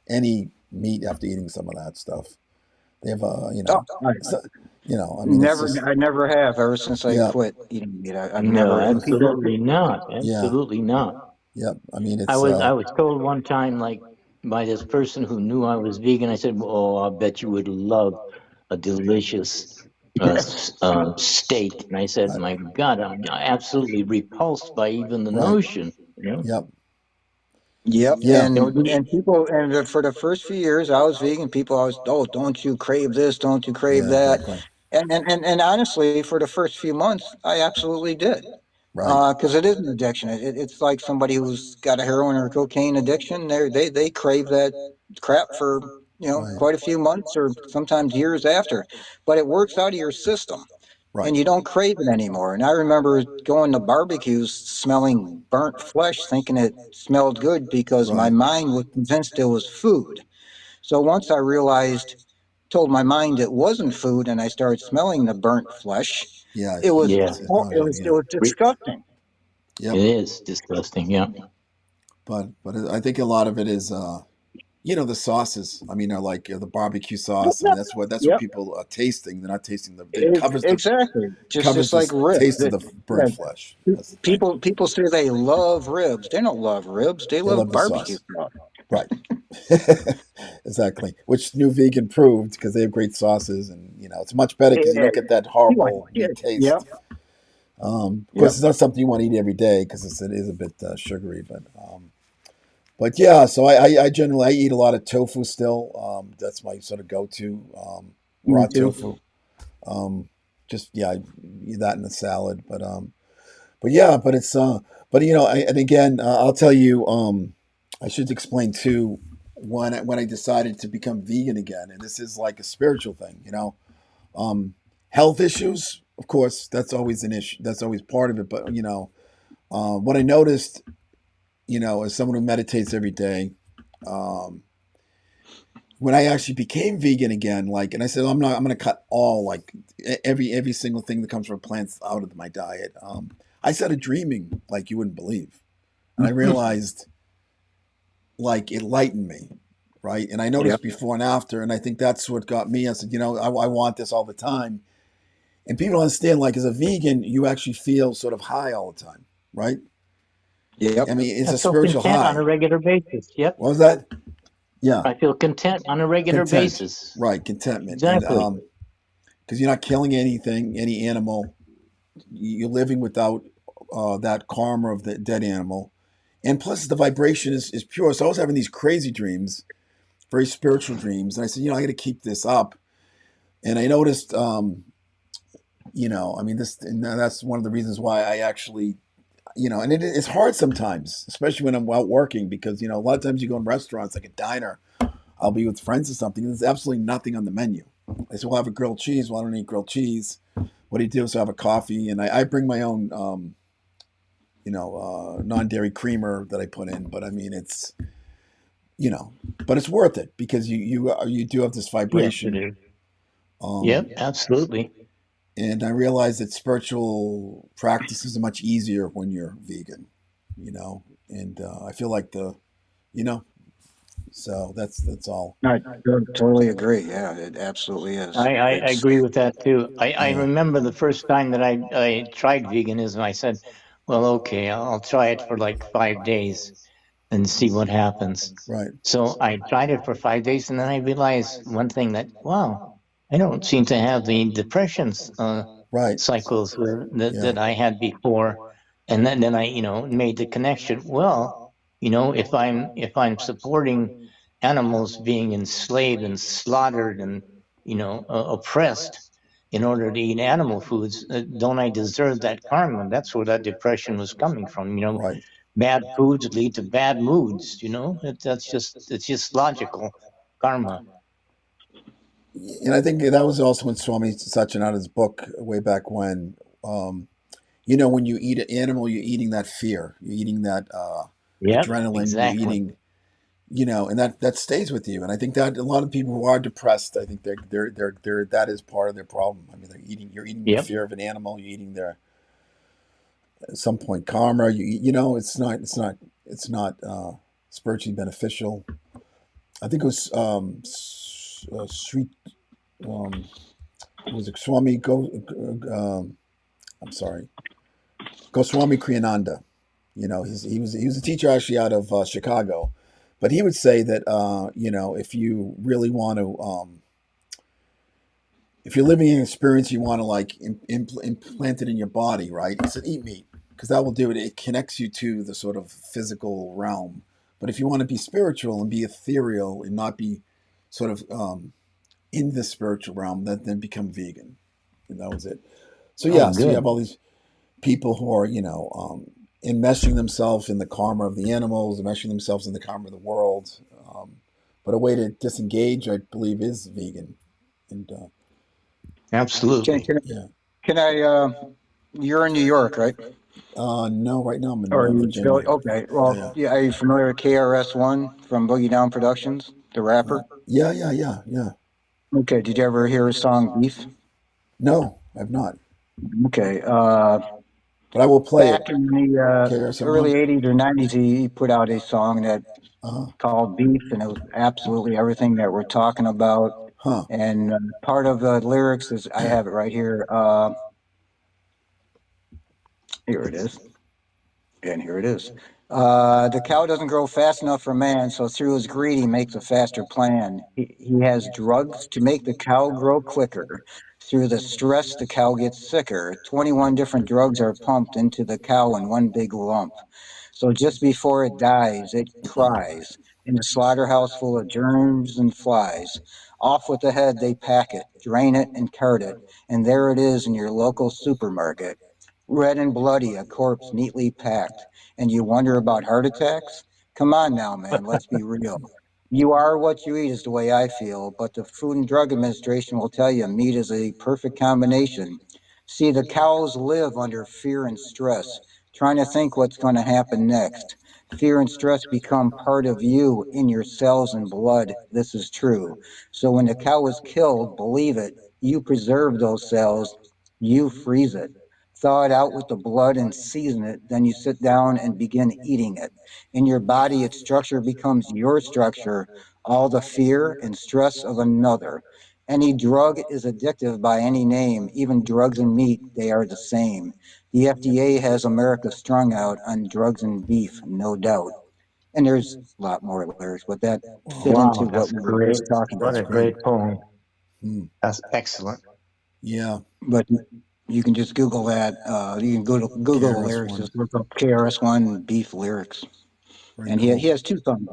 any meat after eating some of that stuff. They have oh, so, I mean, it's just I never have ever since I yeah, quit eating meat. I've No, never, and people, absolutely not. yeah, Absolutely not. yep. I mean, I it's was I was told one time, like by this person who knew I was vegan. I said, "Oh, I bet you would love a delicious steak." And I said, right, "My God, I'm absolutely repulsed by even the right, notion." You know, yep, yep. yeah, And people, and for the first few years I was vegan, people always, oh, don't you crave this? Don't you crave yeah, that? exactly, And honestly, for the first few months, I absolutely did. right, Because it is an addiction. It's like somebody who's got a heroin or cocaine addiction. They crave that crap for right, quite a few months or sometimes years after, but it works out of your system, right, and you don't crave it anymore. And I remember going to barbecues, smelling burnt flesh, thinking it smelled good because my right, mind was convinced it was food. So once I realized, told my mind it wasn't food, and I started smelling the burnt flesh, yeah. it was yeah, It's not good. it Yeah, was disgusting. yep. it is disgusting. Yeah, But I think a lot of it is the sauces. I mean, are like the barbecue sauce. I mean, that's what Yep, people are tasting. They're not tasting it covers exactly. covers Just the like ribs. taste of the Yeah, burnt flesh. That's the thing. people say they love ribs. They don't love ribs. They They love love the barbecue sauce. sauce. Right. Exactly. Which New Vegan proved because they have great sauces, and it's much better because you Yeah, don't get that you like horrible it. meat Yep, taste. Of yep. course, it's not something you want to eat every day because it is a bit sugary, but yeah. So I generally I eat a lot of tofu still. That's my sort of go-to Me raw too. tofu. Um, just yeah, I eat that in a salad. But yeah, but it's but and again, I'll tell you, I should explain too when I decided to become vegan again, and this is like a spiritual thing. Health issues, of course, that's always an issue. That's always part of it. But what I noticed, as someone who meditates every day, um, when I actually became vegan again, like, and I said, I'm going to cut all like every single thing that comes from plants out of my diet. I started dreaming like you wouldn't believe, and I realized like it lightened me, right? And I Yep. noticed before and after, and I think that's what got me. I said, I want this all the time, and people don't understand. Like as a vegan, you actually feel sort of high all the time, right? Yep. I mean, it's I a feel spiritual content on a high. regular basis. Yep, What was that? Yeah, I feel content on a regular content, basis. right? Contentment, and Exactly. because you're not killing anything, any animal. You're living without that karma of the dead animal. And plus, the vibration is pure. So I was having these crazy dreams, very spiritual dreams. And I said, I got to keep this up. And I noticed, I mean, and that's one of the reasons why I actually, and it's hard sometimes, especially when I'm out working, because, a lot of times you go in restaurants like a diner, I'll be with friends or something, and there's absolutely nothing on the menu. I said, well, I'll have a grilled cheese. Well, I don't eat grilled cheese. What do you do? So I have a coffee, and I bring my own, non-dairy creamer that I put in. But I mean, you know, but it's worth it because you do have this Yes, it vibration. is. Um, Yep, absolutely. and I realize that spiritual practices are much easier when you're vegan. And I feel like you know, so that's all. I totally agree. Yeah, it absolutely is. I It's agree with that too. I Yeah, remember the first time that I tried veganism, I said, well, okay, I'll try it for like 5 days and see what happens. right, So I tried it for 5 days and then I realized one thing that, wow, I don't seem to have the depressions right, cycles yeah, that I had before. And then I, made the connection. Well, if I'm supporting animals being enslaved and slaughtered and oppressed in order to eat animal foods. Don't I deserve that karma? That's where that depression was coming from. Right. Bad foods lead to bad moods. It's just logical karma. And I think that was also when Swami Satyananda's book way back when. Um, when you eat an animal, you're eating that fear, you're eating that Yep, adrenaline, you're exactly. eating, and that stays with you. And I think that a lot of people who are depressed, I think they're that is part of their problem. I mean, you're eating the Yep. fear of an animal, you're eating their at some point karma. It's not spiritually beneficial. I think it was Sri was it Swami I'm sorry, Goswami Kriyananda. He was a teacher actually out of Chicago, but he would say that if you really want to if you're living an experience you want to like implant it in your body, right? He said eat meat because that will do it. It connects you to the sort of physical realm. But if you want to be spiritual and be ethereal and not be sort of in the spiritual realm, then become vegan. And that was it. So Oh, yeah, so you have good. all these people who are, enmeshing themselves in the karma of the animals, enmeshing themselves in the karma of the world. But a way to disengage, I believe, is vegan. And Can, Absolutely. can, yeah, can I, you're in New York, right? no, right now I'm in Or are you in Philly? Virginia. Okay. Yeah, Well, yeah, yeah, are you familiar with KRS-One from Boogie Down Productions, the rapper? yeah, yeah, yeah, yeah. Okay. Did you ever hear his song Beef? No, I've not, Okay. but I will play it. Back in the KRS early One. 80s or 90s, he put out a song that Uh called Beef, and it was absolutely everything that we're talking about. huh. And part of the lyrics is, I have it right here. Here it is. And here it is. The cow doesn't grow fast enough for man, so through his greed, he makes a faster plan. He has drugs to make the cow grow quicker. Through the stress, the cow gets sicker. 21 different drugs are pumped into the cow in one big lump. So just before it dies, it cries in a slaughterhouse full of germs and flies. Off with the head, they pack it, drain it, and cart it. And there it is in your local supermarket. Red and bloody, a corpse neatly packed. And you wonder about heart attacks? Come on now, man, let's be real. You are what you eat, is the way I feel, but the Food and Drug Administration will tell you meat is a perfect combination. See, the cows live under fear and stress, trying to think what's going to happen next. Fear and stress become part of you in your cells and blood. This is true. So when the cow is killed, believe it, you preserve those cells, you freeze it, thaw it out with the blood and season it. Then you sit down and begin eating it. In your body, its structure becomes your structure, all the fear and stress of another. Any drug is addictive by any name, even drugs and meat, they are the same. The FDA has America strung out on drugs and beef, no doubt. And there's a lot more lyrics, but that Wow, fit Wow, into what that's we were great. just talking What that's a about. great. great poem. Hmm. That's excellent. Yeah, But you can just Google that. You can Google the KRS lyrics, One. just look up KRS-One beef lyrics. Very And he cool. has two songs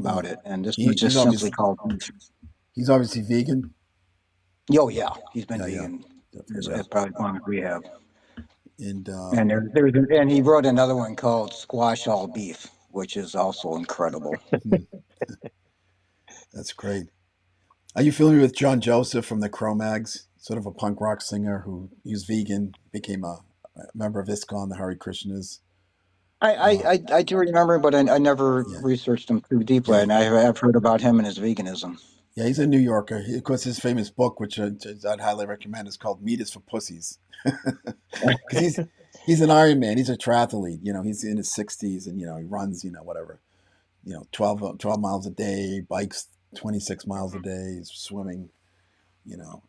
Huh. about it, and this He, one's he's just simply obviously called Beef. he's obviously vegan. Oh yeah, he's been Yeah, yeah, vegan definitely. Yeah, as probably as long as we have. and And and he wrote another one called Squash All Beef, which is also incredible. hmm, that's great. Are you familiar with John Joseph from the Cro-Mags? Sort of a punk rock singer who he was vegan, became a member of ISKCON, the Hare Krishnas. I do remember, but I never Yeah, researched him too deeply, yeah, and I've heard about him and his veganism. yeah. He's a New Yorker. Of course, his famous book, which I'd highly recommend, is called "Meat Is for Pussies," because he's an Iron Man. He's a triathlete. He's in his 60s, and he runs. Whatever. 12 miles a day, bikes 26 miles a day, he's swimming.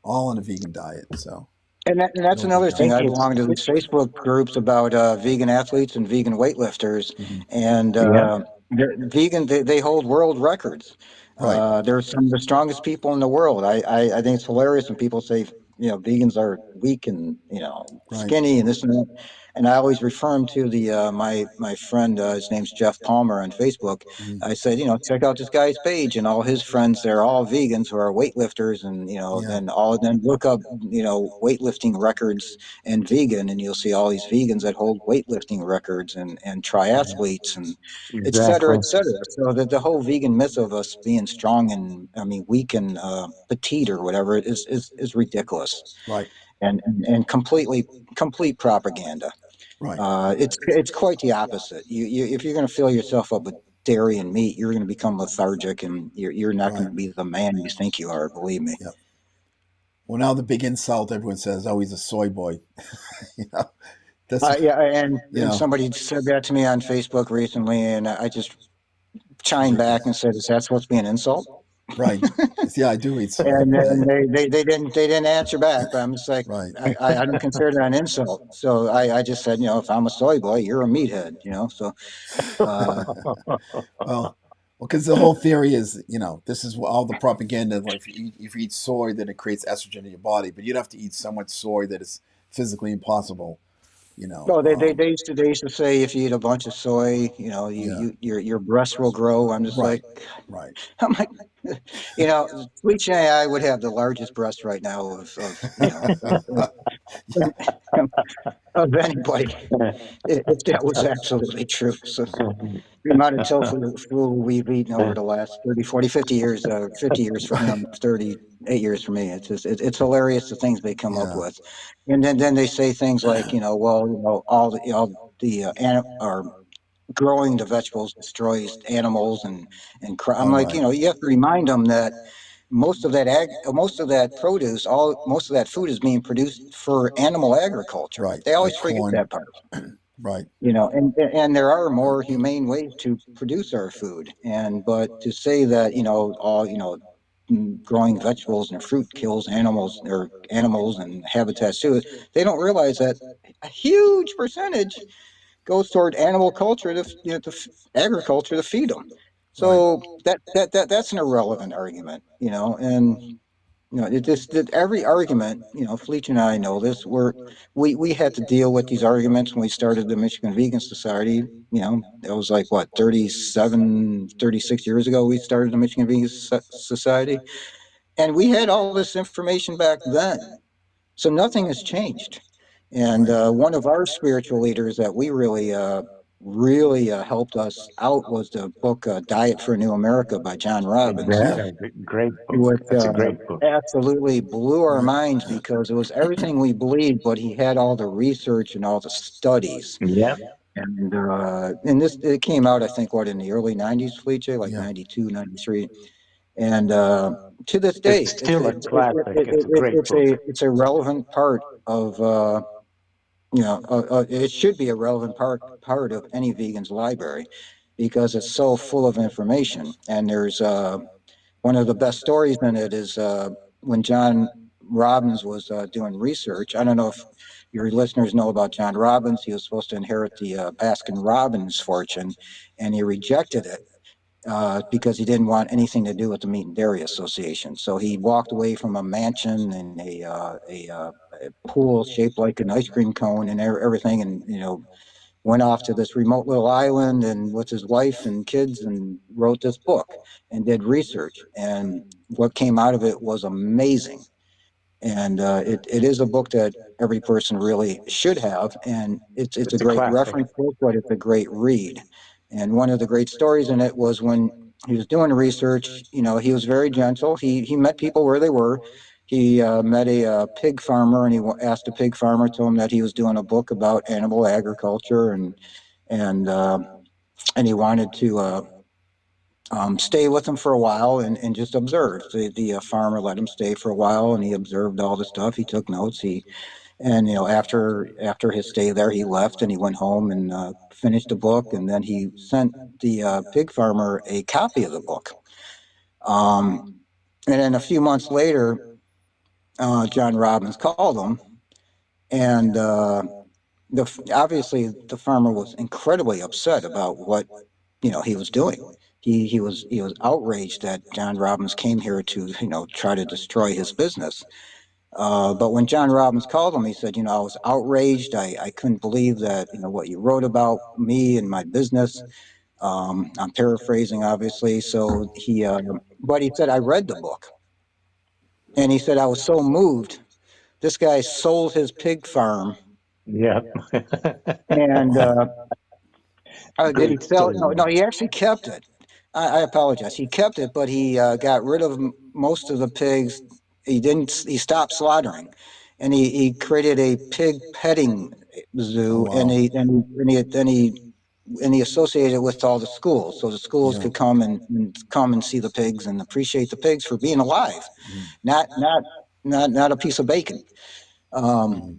All on a vegan diet. So And that's really good another thing. guy. Think I it's belong to these Facebook groups about vegan athletes and vegan weightlifters, Hmm. and yeah. they hold world records. Right. They're some of the strongest people in the world. I think it's hilarious when people say vegans are weak and, Right. skinny and this and that. And I always refer him to my friend, his name's Jeff Palmer on Facebook. Mhm. I said, check out this guy's page, and all his friends, they're all vegans who are weightlifters, and Yeah. then look up weightlifting records and vegan, and you'll see all these vegans that hold weightlifting records and Right. triathletes and et cetera, Exactly. et cetera. So that the whole vegan myth of us being strong and, I mean, weak and petite or whatever is ridiculous Right. and complete propaganda. Right. It's quite the opposite. You if you're going to fill yourself up with dairy and meat, you're going to become lethargic, and you're not going Right. to be the man you think you are. Believe me. Yep. Well, now the big insult, everyone says, "Oh, he's a soy boy." you know, that's Yeah, and you know, somebody said that to me on Facebook recently, and I just chimed back ridiculous. and said, "Is that supposed to be an insult?" Right. Yeah, I do eat soy. And Yeah. then they didn't answer back. But I'm just like, Right. I don't consider that an insult. So I just said, if I'm a soy boy, you're a meathead. So uh, Well, because the whole theory is, this is all the propaganda. Like if you eat soy, then it creates estrogen in your body, but you'd have to eat so much soy that it's physically impossible. You know. no, they used to say if you eat a bunch of soy, Yeah. your breasts will grow. I'm just like, Right. Right. I'm like, Sweet Chene, I would have the largest breast right now of anybody if that was absolutely true. So the amount of tofu we've eaten over the last 30, 40, 50 years, 50 years for him, 38 years for me. It's just, it's hilarious the things they come up Yeah. with. And then they say things like, well, all the or growing the vegetables destroys animals I'm All like, right. you have to remind them that most of that produce, most of that food is being produced for animal agriculture. Right. They always Like forget corn. that part. Right. And there are more humane ways to produce our food, but to say that all growing vegetables and fruit kills animals and habitats too, they don't realize that a huge percentage goes toward animal culture agriculture to feed them. Right. So that's an irrelevant argument, and it just that every argument, Fleet and I know this. We had to deal with these arguments when we started the Michigan Vegan Society. It was like what 37, 36 years ago we started the Michigan Vegan Society, and we had all this information back then. So nothing has changed. And Right. one of our spiritual leaders that we really helped us out was the book Diet for a New America by John Robbins, Yeah. Exactly. Great book. which That's a great book. absolutely blew our Right. minds because it was everything we believed, but he had all the research and all the studies. Yep. And this it came out, I think, what in the early '90s, Felice, like Yeah. 92, 93. And to this It's day, still a classic. It's a great book. it's a relevant part of it should be a relevant part of any vegan's library because it's so full of information. And there's one of the best stories in it is when John Robbins was doing research. I don't know if your listeners know about John Robbins. He was supposed to inherit the Baskin Robbins fortune, and he rejected it because he didn't want anything to do with the Meat and Dairy Association. So he walked away from a mansion and a pool shaped like an ice cream cone and everything, and went off to this remote little island and with his wife and kids and wrote this book and did research. And what came out of it was amazing. And it is a book that every person really should have, and it's a It's a great classic. reference book, but it's a great read. And one of the great stories in it was when he was doing research. He was very gentle. He met people where they were. He met a pig farmer, and he asked a pig farmer, told him that he was doing a book about animal agriculture, and uh, and he wanted to stay with him for a while and just observe. The farmer let him stay for a while, and he observed all the stuff. He took notes. And after his stay there, he left and he went home and finished the book, and then he sent the pig farmer a copy of the book. Um, and then a few months later, John Robbins called him, and obviously the farmer was incredibly upset about what he was doing. He was outraged that John Robbins came here to try to destroy his business. But when John Robbins called him, he said, I was outraged. I couldn't believe that, what you wrote about me and my business. I'm paraphrasing, obviously. So but he said, I read the book. And he said, I was so moved. This guy sold his pig farm. Yeah. And did he Great sell it? story. No, he actually kept it. I apologize. He kept it, but he got rid of most of the pigs. He didn't. He stopped slaughtering, and he created a pig petting Oh zoo, and wow. he associated it with all the schools, so the schools Yeah. could come and see the pigs and appreciate the pigs for being alive, Mhm. not a piece of bacon. Um, Mhm.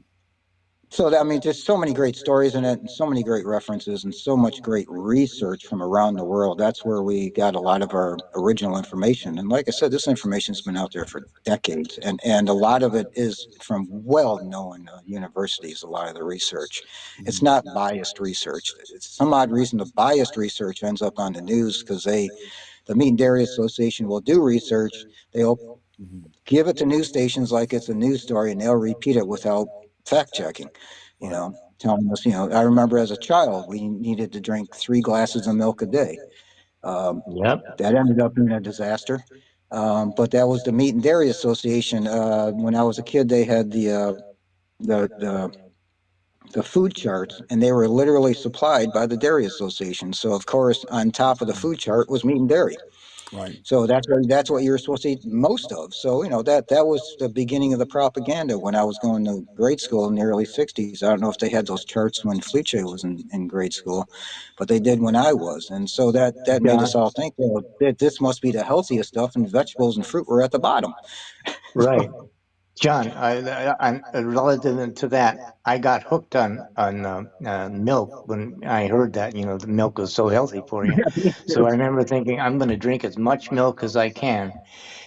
so I mean, there's so many great stories in it, and so many great references, and so much great research from around the world. That's where we got a lot of our original information. And like I said, this information's been out there for decades, and a lot of it is from well-known universities. A lot of the research, it's Mhm. not biased research. It's some odd reason the biased research ends up on the news because the Meat and Dairy Association will do research. They'll Mhm. give it to news stations like it's a news story, and they'll repeat it without fact checking, Right. telling us, I remember as a child, we needed to drink 3 glasses of milk a day. Yep. That ended up being a disaster. But that was the Meat and Dairy Association. When I was a kid, they had the, the, the food charts, and they were literally supplied by the Dairy Association. So, of course, on top of the Mhm. food chart was meat and dairy. Right. So that's what you're supposed to eat most of. So that was the beginning of the propaganda when I was going to grade school in the early '60s. I don't know if they had those charts when Felice was in grade school, but they did when I was, and so that made us John. all think, well, that this must be the healthiest stuff, and vegetables and fruit were at the bottom. Right. John, I'm relative to that. I got hooked on milk when I heard that the milk was so healthy for you. So I remember thinking I'm going to drink as much milk as I can,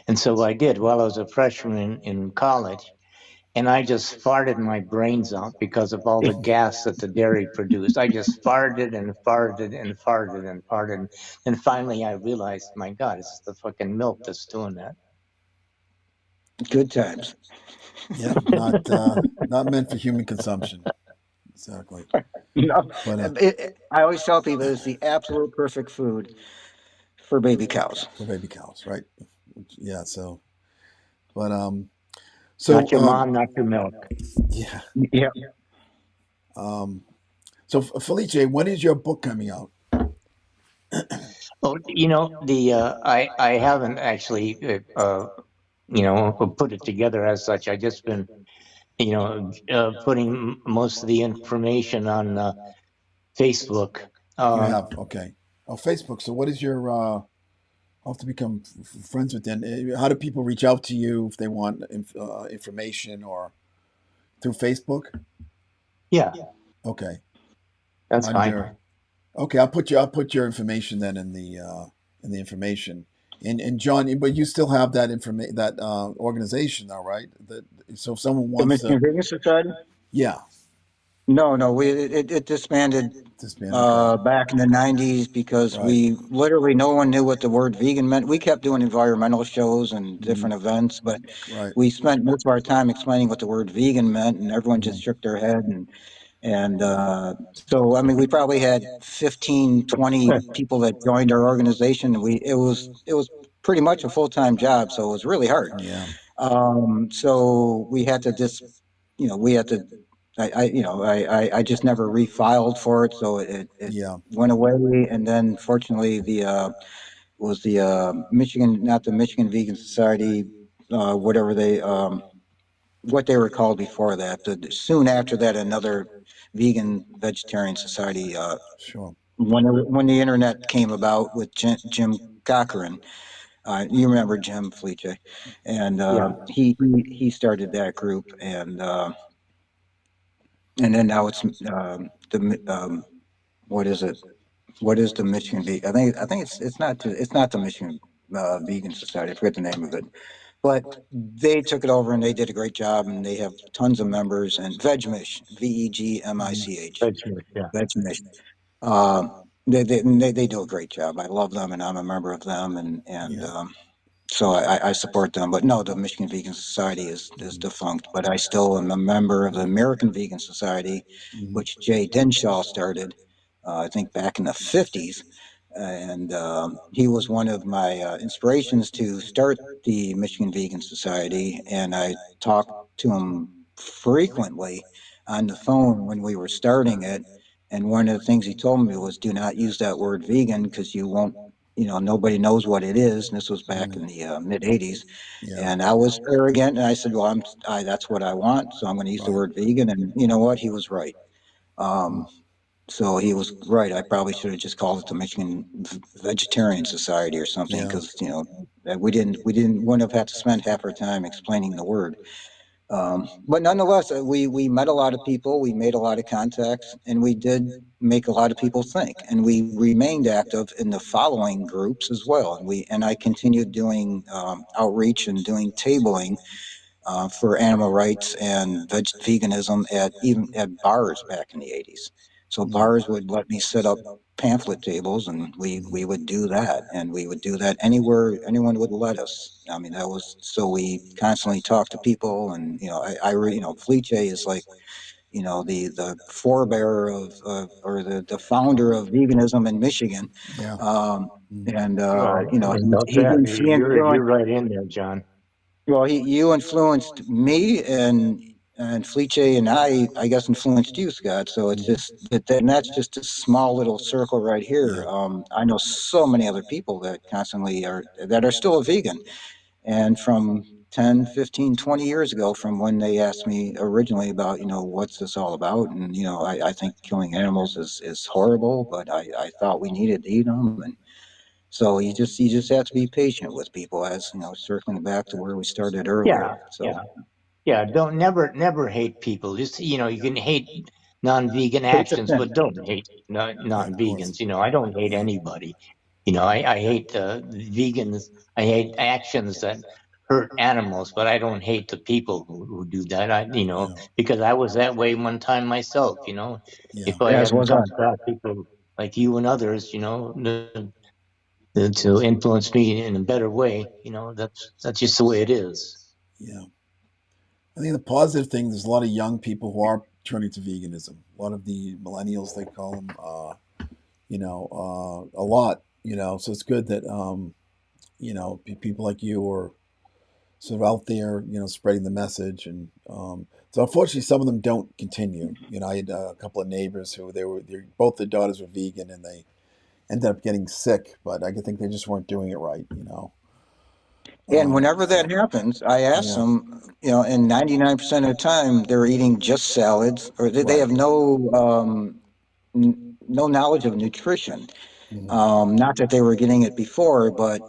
and so I did while I was a freshman in college. And I just farted my brains out because of all the gas that the dairy produced. I just farted and farted and farted and farted, and finally I realized, my God, it's the fucking milk that's doing that. Good times. Yep. Not meant for human consumption. Exactly. You know, But I always tell people it's the absolute perfect food for baby cows. for baby cows, right? Yeah. So, but so Not your mom, not your milk. yeah. Yeah. Um, so Felice, when is your book coming out? Oh, the I haven't actually put it together as such. I just been putting most of the information on Facebook. You Um, have okay. Oh, Facebook. So what is your? I'll have to become friends with them. How do people reach out to you if they want information or through Facebook? yeah, Okay. that's fine. Under okay, I'll put your information then in the information. And John, but you still have that information that organization though, right? That so if someone The wants to Michigan Vegan Society? yeah, No, it disbanded this band, okay. back in the '90s because Right. we literally no one knew what the word vegan meant. We kept doing environmental shows and Hmm. different events, but Right. we spent most of our time explaining what the word vegan meant, and everyone just Hmm. shook their head. And so, I mean, we probably had 15, 20 people that joined our organization. And it was pretty much a full-time job, so it was really hard. Yeah. So we had to just, we had to, I just never refiled for it, so it Yeah. went away. And then fortunately, was the Michigan, not the Michigan Vegan Society, whatever what they were called before that. Soon after that, another vegan vegetarian society, Sure. when the internet came about with Jim Cochran. You remember Jim Felice, and Yeah. he started that group, and then now it's what is it? What is the Michigan Vegan? I think it's not the Michigan Vegan Society. I forget the name of it, but they took it over and they did a great job, and they have tons of members. And VegMish, Hmm. VEGMICH, That's good. Yeah. VegMish. Um, they do a great job. I love them, and I'm a member of them, and Yeah. So I support them. But no, the Michigan Vegan Society is defunct. But I still am a member of the American Vegan Society, which Jay Dinshaw started, I think back in the 50s. And he was one of my inspirations to start the Michigan Vegan Society. And I talked to him frequently on the phone when we were starting it. And one of the things he told me was, do not use that word vegan because you won't, nobody knows what it is. And this was back in the mid 80s. Yeah. And I was arrogant. And I said, well, that's what I want. So I'm going to use the Right. word vegan. And you know what? He was right. So he was right. I probably should have just called it the Michigan Vegetarian Society or something, Yeah. because that wouldn't have had to spend half our time explaining the word. But nonetheless, we met a lot of people, we made a lot of contacts, and we did make a lot of people think. And we remained active in the following groups as well. And I continued doing outreach and doing tabling for animal rights and veganism even at bars back in the 80s. So Yeah. bars would let me set up pamphlet tables, and we would do that, and we would do that anywhere anyone would let us. I mean, that was, so we constantly talked to people. And Felice is like, the forebearer or the founder of veganism in Michigan. Yeah. um, and Well, about he that, you're influenced, right in there, John. well, you influenced me, and Felice and I guess influenced you, Scott. So it's just and that's just a small little circle right here. Yeah. I know so many other people that constantly are still a vegan, and from 10, 15, 20 years ago, from when they asked me originally about, what's this all about, and I think killing animals is horrible, but I thought we needed to eat them. And so you just have to be patient with people, as circling back to where we started earlier. Yeah, So yeah. Yeah, don't never hate people. Just you can hate non-vegan take the actions, pen. but don't hate Yeah. Of course. non-vegans. I don't hate anybody. I hate vegans. I hate actions that hurt animals, but I don't hate the people who do that. Yeah. Because I was that way one time myself. Yeah. If I As hadn't was I. come across people like you and others, to influence me in a better way, that's just the way it is. Yeah. I think the positive thing, there's a lot of young people who are turning to veganism. A lot of the millennials, they call them, a lot, so it's good that, people like you are sort of out there, spreading the message. And so unfortunately, some of them don't continue. I had a couple of neighbors who both their daughters were vegan, and they ended up getting sick, but I think they just weren't doing it right. And whenever that So happens, I ask yeah. them, and 99% of the time they're eating just salads, or they Right. have no knowledge of nutrition. Mhm. Not that they were getting it before, but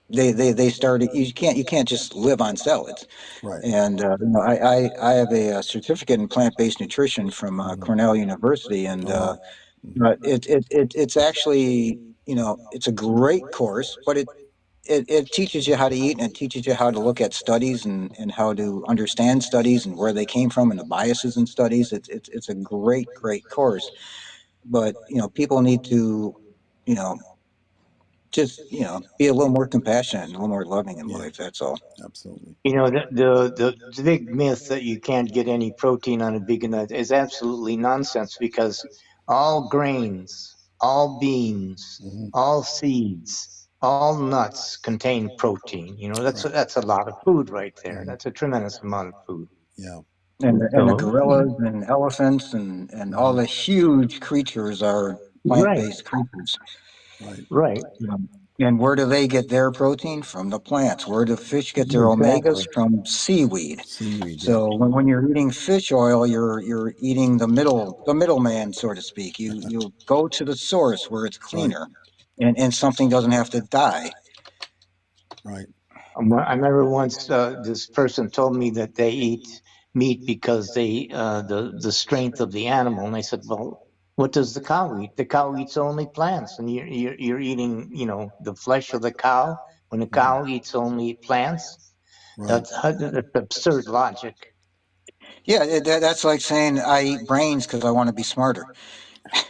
they started. You can't just live on salads. Right. And I have a certificate in plant-based nutrition from Mhm. Cornell University, and Oh wow. but it's actually, it's a great course, but it teaches you how to eat, and it teaches you how to look at studies, and how to understand studies and where they came from, and the biases in studies. It's a great course. But people need to, you know just be a little more compassionate and a little more loving in Yeah. life. That's all. Absolutely. The big myth that you can't get any protein on a vegan diet is absolutely nonsense because all grains, all beans, Hmm. all seeds, all nuts contain protein. That's Right. that's a lot of food right there. Hmm. That's a tremendous amount of food. Yeah. And the So, gorillas and elephants and all Hmm. the huge creatures are right, plant-based creatures. Right. right, And where do they get their protein? From the plants. Where do fish get their omegas? exactly. From seaweed. Seaweed. Yeah. So when you're eating fish oil, you're eating the middleman, so to speak. You go to the source where it's Right. cleaner, and something doesn't have to die. Right. I remember once this person told me that they eat meat because the strength of the animal, and I said, "Well, what does the cow eat? The cow eats only plants, and you're eating the flesh of the cow when the Hmm. cow eats only plants. Right. That's absurd logic." Yeah, that's like saying I eat brains because I want to be smarter.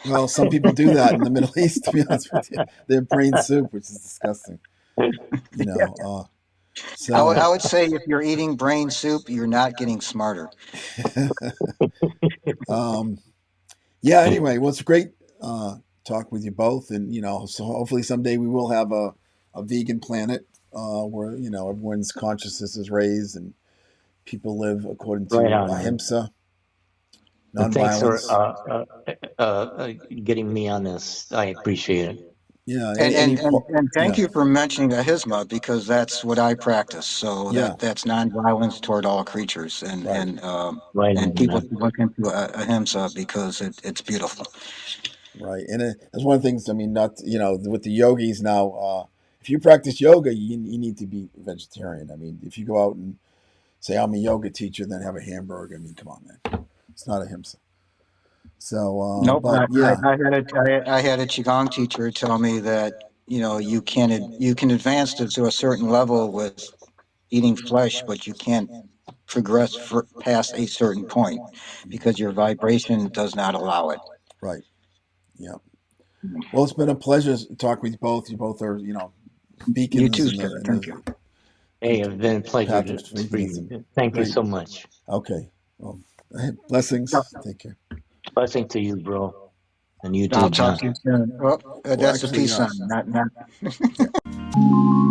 Well, some people do that in the Middle East. To be honest with you, they have brain soup, which is disgusting. You know, I so would say if you're eating brain soup, you're not getting smarter. um, yeah. Anyway, well, it's great talk with you both, and so hopefully someday we will have a vegan planet where everyone's consciousness is raised and people live according Right to on, man. ahimsa, And thanks for nonviolence. getting me on this. I appreciate it. Yeah, And any and thank yeah, you for mentioning ahimsa because that's what I practice. So yeah, that's nonviolence toward all creatures, right. Right and on, people man. should look into ahimsa because it's beautiful. Right, and that's one of the things. I mean, not with the yogis now. If you practice yoga, you need to be vegetarian. I mean, if you go out and say I'm a yoga teacher, then have a hamburger. I mean, come on, man, it's not a himsa. So, Nope, but yeah, I had a qigong teacher tell me that you can advance to a certain level with eating flesh, but you can't progress past a certain point because your vibration does not allow it. right, yeah. Well, it's been a pleasure to talk with you both. You both are You beacons too, in sir. Thank you. the Hey, it's been a pleasure path of for veganism. you. Thank you Great. so much. Okay. Well, blessings. Take care. Blessing to you, bro. And you too, I'll talk John. to you soon. Oh, Well, that's a actually, peace sign, not. yeah.